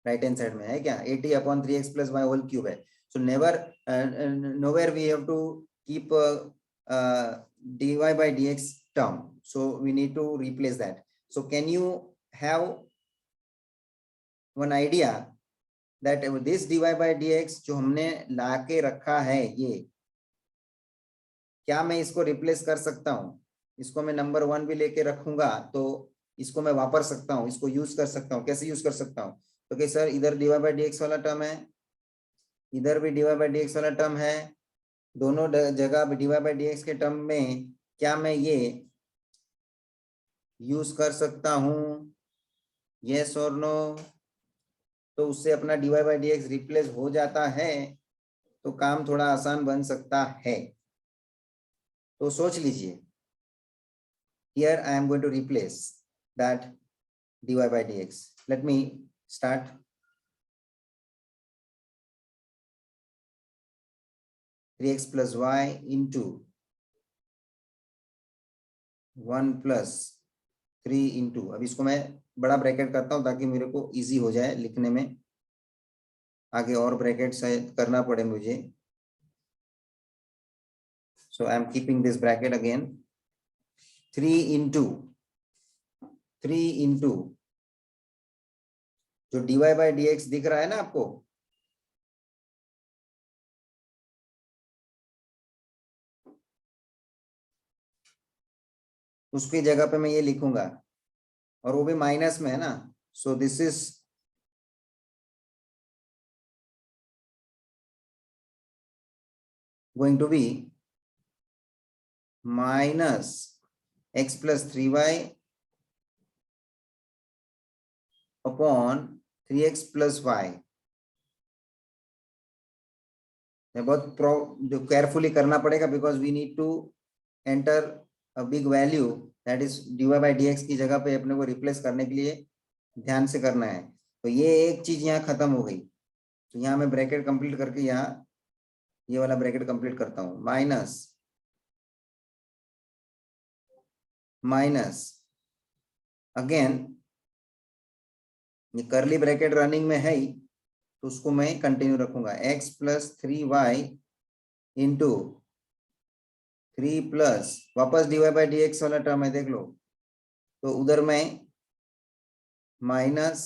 राइट हैंड साइड में है क्या? 80/3x plus y whole cube है। So never nowhere we have to keep dy by dx term, so we need to replace that. So can you have one idea that this dy by dx जो हमने लाके रखा है, ये क्या मैं इसको रिप्लेस कर सकता हूँ? इसको मैं नंबर 1 भी लेके रखूंगा तो इसको मैं वापर सकता हूँ, इसको यूज कर सकता हूँ। कैसे यूज कर सकता हूँ? तो कि सर इधर dy by dx वाला टर्म है, इधर भी dy by dx वाला टर्म है, दोनों जगह dy by dx के टर्म में क्या मैं ये यूज कर सकता हूँ? यस और नो? तो उससे अपना dy by dx रिप्लेस हो जाता है, तो काम थोड़ा आसान बन सकता है। तो सोच लीजिए, here I am going to replace that dy by dx. Let me start. x plus y into 1 plus 3 into, अब इसको मैं बड़ा ब्रैकेट करता हूं ताकि मेरे को इजी हो जाए लिखने में, आगे और ब्रैकेट करना पड़े मुझे। So I am keeping this bracket again. 3 into जो dy by dx दिख रहा है ना आपको, उसकी जगह पे मैं ये लिखूंगा, और वो भी माइनस में है ना। So this is going to be minus x plus 3y upon 3x plus y। बहुत केयरफुली करना पड़ेगा, because we need to enter a big value, that is dy by dx की जगह पे अपने को रिप्लेस करने के लिए ध्यान से करना है। तो ये एक चीज यहाँ खत्म हो गई, तो यहाँ मैं ब्रैकेट कंप्लीट करके यहाँ ये वाला ब्रैकेट कंप्लीट करता हूँ। माइनस अगेन, ये करली ब्रैकेट रनिंग में है ही, तो उसको मैं कंटिन्यू रखूंगा। x plus 3y into 3 plus वापस dy by dx वाला टर्म है, देख लो, तो उधर मैं minus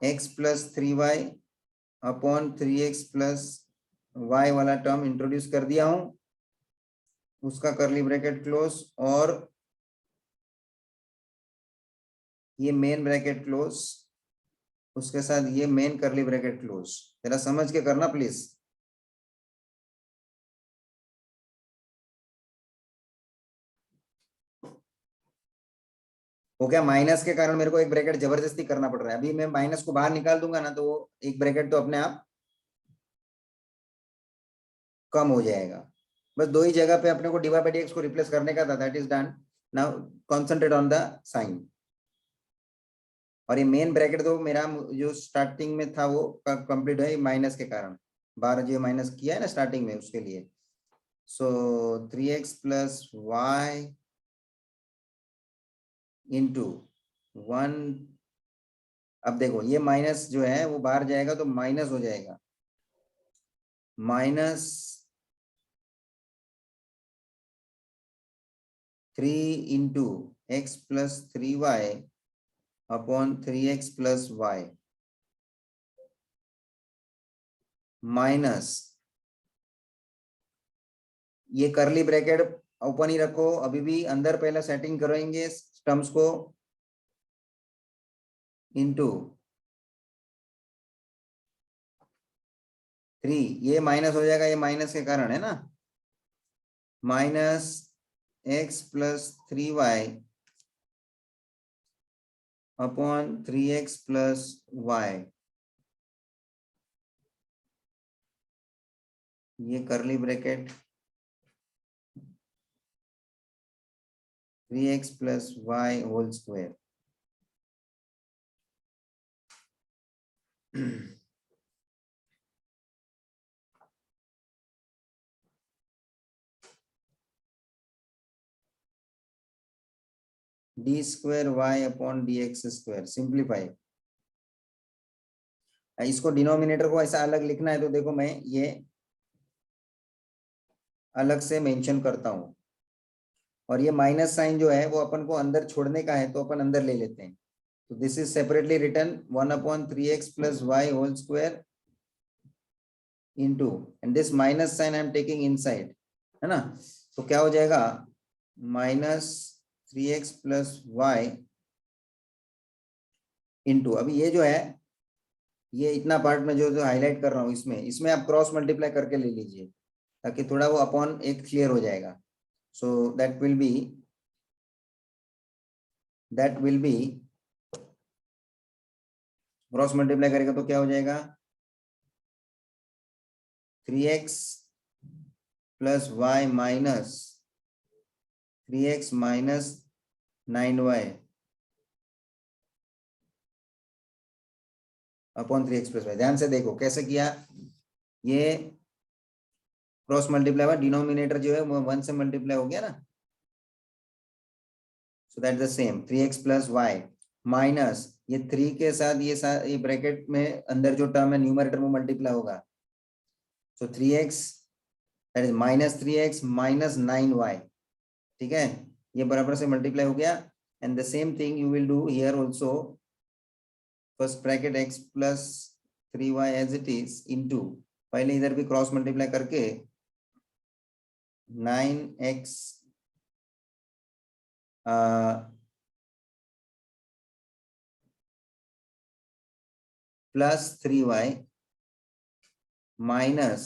x plus 3y upon 3x plus y वाला टर्म इंट्रोड्यूस कर दिया हूं, उसका करली ब्रैकेट क्लोज, और ये मेन ब्रैकेट क्लोज, उसके साथ ये मेन करली ब्रैकेट क्लोज। जरा समझ के करना प्लीज। वो क्या, माइनस के कारण मेरे को एक ब्रैकेट जबरदस्ती करना पड़ रहा है। अभी मैं माइनस को बाहर निकाल दूंगा ना, तो एक ब्रैकेट तो अपने आप कम हो जाएगा। बस दो ही जगह पे अपने को dy by dx को रिप्लेस करने का था, that is done. Now concentrate on the sign. और ये मेन ब्रैकेट तो मेरा जो स्टार्टिंग में था वो कंप्लीट है माइनस के कारण, बार जो माइनस किया है ना स्टार्टिंग में, उसके लिए। सो 3x plus y इंटू 1। अब देखो ये माइनस जो है वो बाहर जाएगा तो माइनस हो जाएगा, minus 3 into x plus 3y upon 3x plus y minus, ये करली ब्रैकेट ओपन ही रखो, अभी भी अंदर पहले सेटिंग करेंगे टर्म्स को, इंटू 3, ये माइनस हो जाएगा, ये माइनस के कारण है ना, minus x plus 3y upon 3x plus y। ये करली bracket 3x plus y whole square. d square y upon dx square. Simplify. इसको डिनोमिनेटर को ऐसा अलग लिखना है तो देखो मैं ये अलग से मेंशन करता हूं, और ये माइनस साइन जो है वो अपन को अंदर छोड़ने का है तो अपन अंदर ले लेते हैं. तो this is separately written 1/3x plus y whole square into, and this minus sign I am taking inside, है ना. तो क्या हो जाएगा, -3x plus y into, अभी ये जो है ये इतना पार्ट में जो हाईलाइट कर रहा हूं इसमें आप क्रॉस मल्टीप्लाई करके ले लीजिए ताकि थोड़ा वो अपॉन एक क्लियर हो जाएगा. So that will be cross multiply करेगा तो क्या हो जाएगा, 3x plus y minus 3x minus 9y upon 3x plus y. ध्यान से देखो कैसे किया, ये क्रॉस मल्टीप्लाई हुआ, डिनोमिनेटर जो है वो 1 से मल्टीप्लाई हो गया ना. So that the same 3x plus y minus ये 3 के साथ ये ब्रैकेट में अंदर जो टर्म है न्यूमरेटर में मल्टीप्लाई होगा. सो 3x that is -3x minus 9y. ठीक है, ये बराबर से मल्टीप्लाई हो गया. And the same thing you will do here also. First bracket x plus 3y as it is into, पहले इधर भी क्रॉस मल्टीप्लाई करके 9x plus 3y minus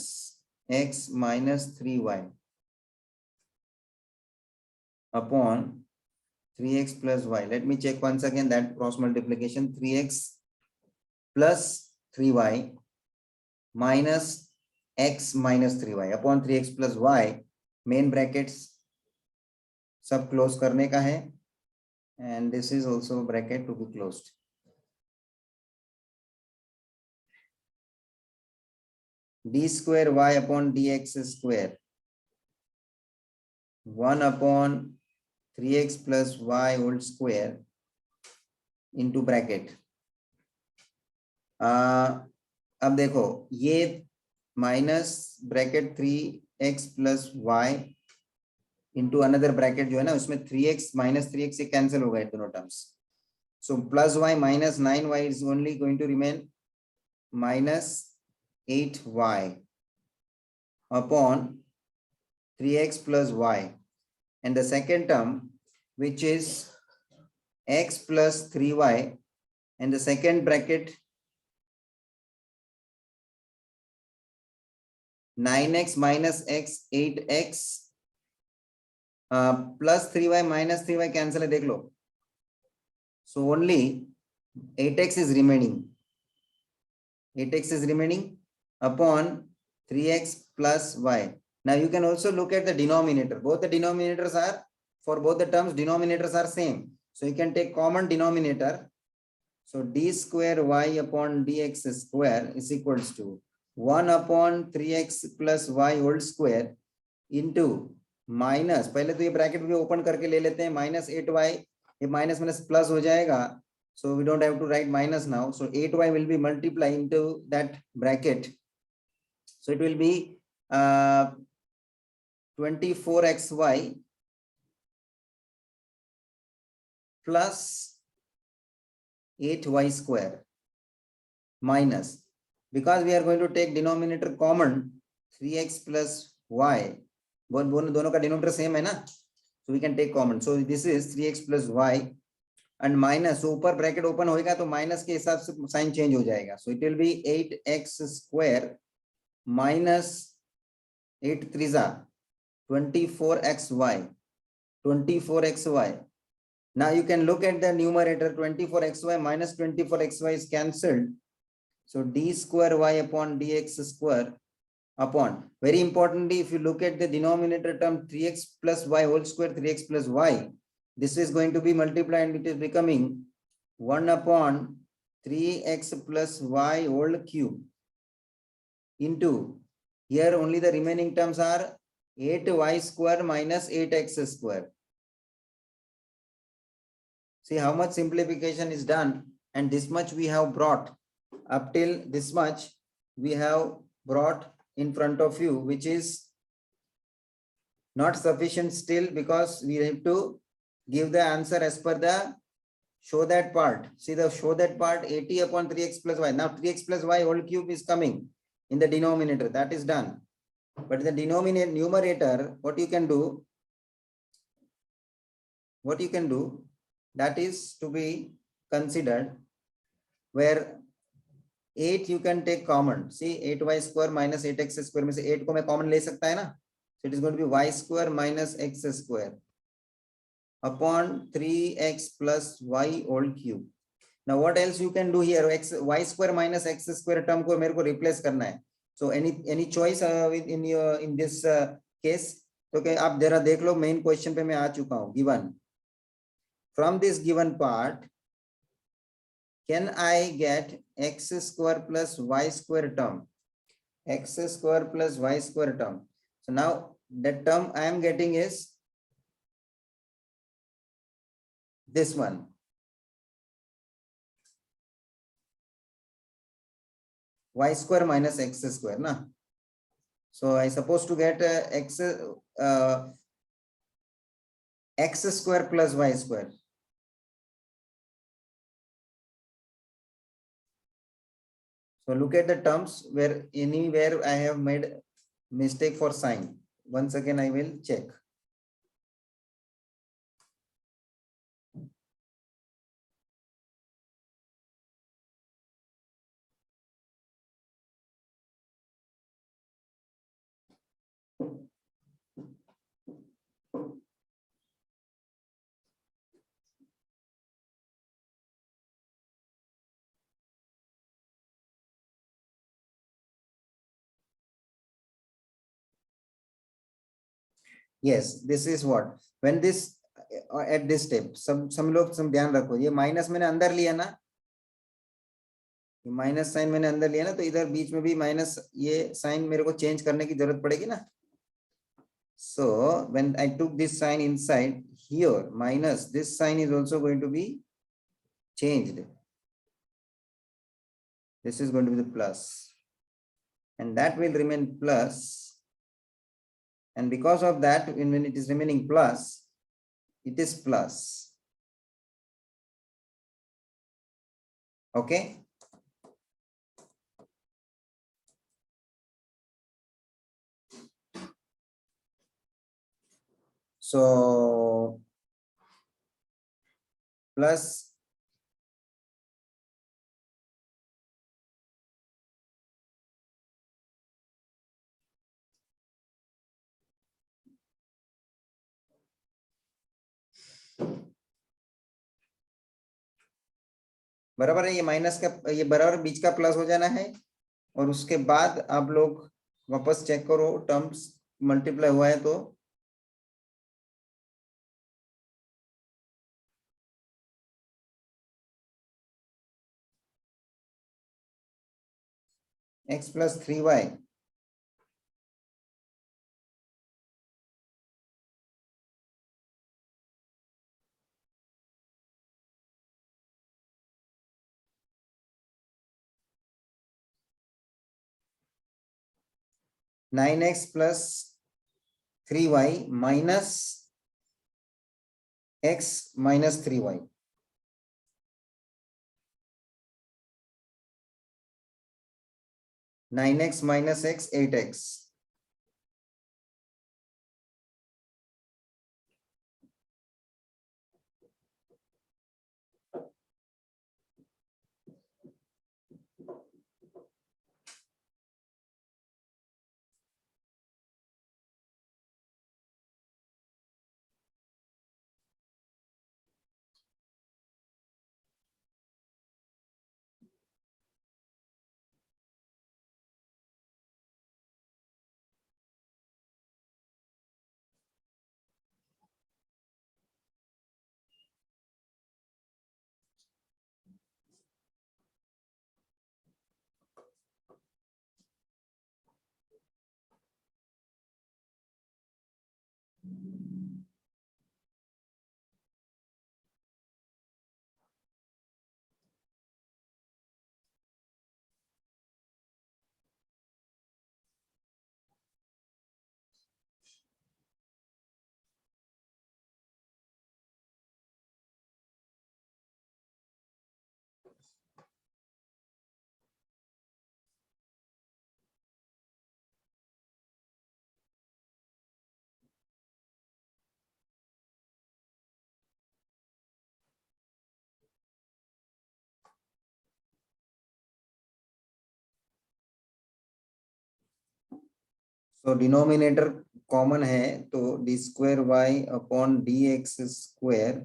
x minus 3y upon 3x plus y. Let me check once again that cross multiplication. 3x plus 3y minus x minus 3y upon 3x plus y. Main brackets सब क्लोज करने का है, and this is also bracket to be closed. d square y upon dx square 1 upon 3x plus y whole square into bracket. अब देखो ये minus bracket 3x plus y into another bracket जो है ना उसमें 3x minus 3x ये कैंसिल हो गए दोनों terms. So plus y minus 9y is only going to remain minus 8y upon 3x plus y, and the second term which is x plus 3y, and the second bracket 9x minus x 8x plus 3y minus 3y cancel है, देख लो. So only 8x is remaining. 8x is remaining upon 3x plus y. Now you can also look at the denominator. Both the denominators are, for both the terms, denominators are same. So you can take common denominator. So d square y upon dx square is equals to 1 upon 3x plus y whole square into minus, पहले तो ये ब्रैकेट भी ओपन करके ले लेते हैं, -8y, ये माइनस माइनस प्लस हो जाएगा. So we don't have to write minus now. So 8y will be multiplied into that bracket. So it will be 24xy plus 8y square minus, because we are going to take denominator common, 3x plus y, दोनों का डिनोमिनेटर सेम है ना, so we can take common. So this is 3x plus y and minus, so ऊपर ब्रैकेट ओपन होएगा तो माइनस के हिसाब से साइन चेंज हो जाएगा. So it will be 8x square minus 8 3 24xy. 24xy. Now you can look at the numerator. 24xy minus 24xy is cancelled. So d square y upon dx square upon, very importantly, if you look at the denominator term 3x plus y whole square, 3x plus y, This is going to be multiplied, it is becoming 1 upon 3x plus y whole cube into, here only the remaining terms are 8y square minus 8x square. See how much simplification is done, and this much we have brought. Up till this much we have brought in front of you, which is not sufficient still, because we have to give the answer as per the show that part. See the show that part, 80 upon 3x plus y. Now 3x plus y whole cube is coming in the denominator. That is done. But in the denominator, numerator, what you can do, that is to be considered, where 8 you can take common. See 8y square minus 8x square में से 8 को मैं common ले सकता है ना. So it is going to be y square minus x square upon 3x plus y whole cube. Now what else you can do here? Y square minus x square term को मेरे को replace करना है. So any choice in this case? तो क्या आप जरा देख लो, main question पे मैं आ चुका हूँ. Given from this given part, can I get x square plus y square term? X square plus y square term. So now the term I am getting is this one. Y square minus x square, na? So I supposed to get x square plus y square. So look at the terms where anywhere I have made mistake for sign. Once again I will check. Yes, this is what, when this at this step, some लोग some ध्यान रखो, ये माइनस मैंने अंदर लिया ना, माइनस साइन मैंने अंदर लिया ना, तो इधर बीच में भी माइनस ये साइन मेरे को चेंज करने की जरूरत पड़ेगी ना. So when I took this sign inside here, minus, this sign is also going to be changed. This is going to be the plus, and that will remain plus. And because of that, when it is remaining plus, it is plus. Okay. So plus बराबर है, ये माइनस का ये बराबर बीच का प्लस हो जाना है, और उसके बाद आप लोग वापस चेक करो टर्म्स मल्टीप्लाई हुआ है तो x plus 3y nine x plus 3y minus x minus 3y. 9x minus x, 8x. So denominator common है तो d square Y upon D x square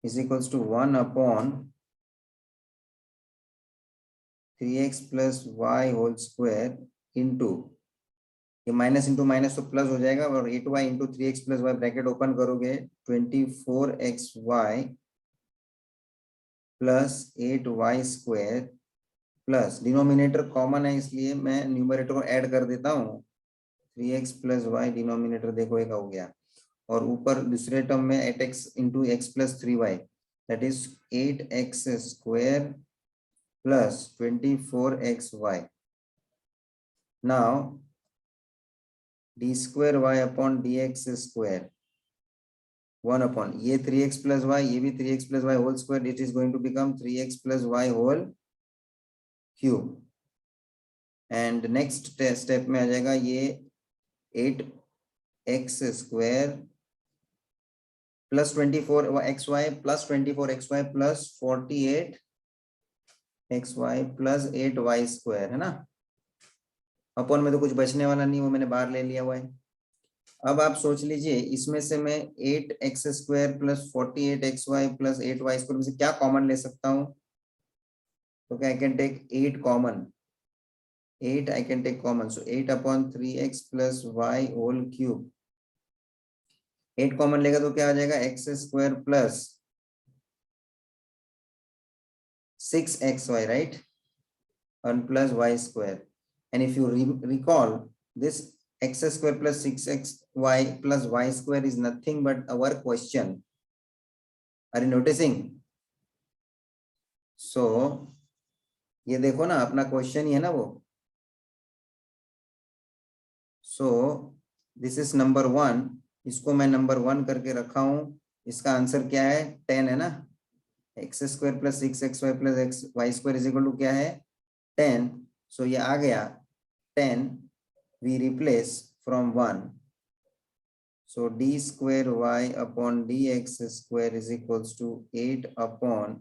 is equals to 1 upon 3x plus y whole square into, ये माइनस इंटू माइनस तो प्लस हो जाएगा, और 8y into 3x plus y bracket open करोगे 24xy plus 8y square plus denominator common है इसलिए मैं न्यूमरेटर को ऐड कर देता हूँ 3x प्लस वाई, डिनोमिनेटर देखो एक हो गया, और ऊपर दूसरे टर्म में 8x into x plus 3y that is 8x square plus 24xy. Now d square y upon dx square 1 upon ये 3x plus y, ये भी 3x plus y whole square, it is going to become 3x plus y whole cube. And next step में आ जाएगा ये 8x square plus 24xy plus 24xy plus 48xy plus 8y square है ना, अपॉन में तो कुछ बचने वाला नहीं, वो मैंने बाहर ले लिया हुआ है। अब आप सोच लीजिए इसमें से मैं 8x square plus 48xy plus 8y square में से क्या कॉमन ले सकता हूं, तो क्या I can take 8 common, 8 I can take common, so 8 upon 3x plus y whole cube, 8 common लेगा तो क्या आ जाएगा x square plus 6xy, right, and plus y square. And if you recall, this x square plus 6xy plus y square is nothing but our question. Are you noticing? So ये देखो ना अपना क्वेश्चन ही है ना वो। So this is number 1, इसको मैं नंबर 1 करके रखा हूं, इसका आंसर क्या है 10 है ना, x square plus 6xy plus x y square is equal to क्या है 10, सो ये आ गया 10, we replace from 1, so d square y upon dx square is equals to 8 upon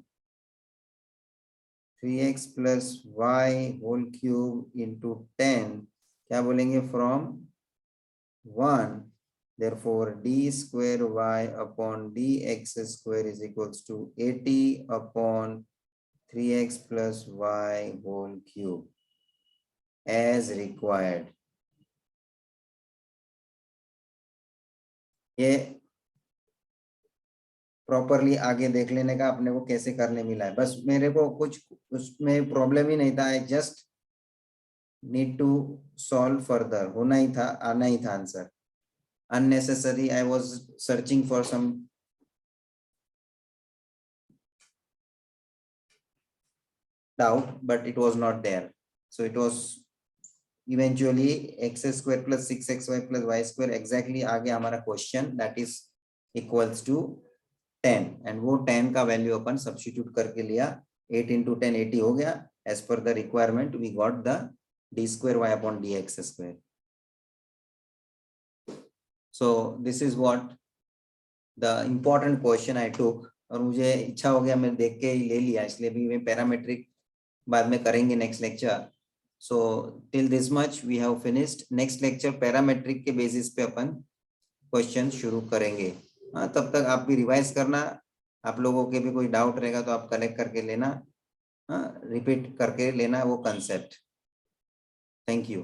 3x plus y whole cube into 10, क्या बोलेंगे from 1, therefore d square y upon dx square is equals to 80 upon 3x plus y whole cube as required. ये प्रॉपरली आगे देख लेने का अपने को कैसे करने मिला है, बस मेरे को कुछ उसमें प्रॉब्लम ही नहीं था, I just need to solve further, होना ही था, आना ही था answer, unnecessary I was searching for some doubt but it was not there, so it was eventually x square plus 6xy plus y square exactly आ गया हमारा question, that is equals to 10, and वो 10 का वैल्यू अपन सब्स्टिट्यूट करके लिया, 8 into 10 80 हो गया, as per the requirement we got the d square y upon dx square. So this is what the important question I took, और मुझे इच्छा हो गया मैं देख के ही ले लिया, इसलिए भी मैं पैरामेट्रिक बाद में करेंगे next lecture. So till this much we have finished, next lecture parametric के बेसिस पे अपन क्वेश्चन शुरू करेंगे. तब तक आप भी रिवाइज करना, आप लोगों के भी कोई डाउट रहेगा तो आप कलेक्ट करके लेना, रिपीट करके लेना वो कंसेप्ट. Thank you.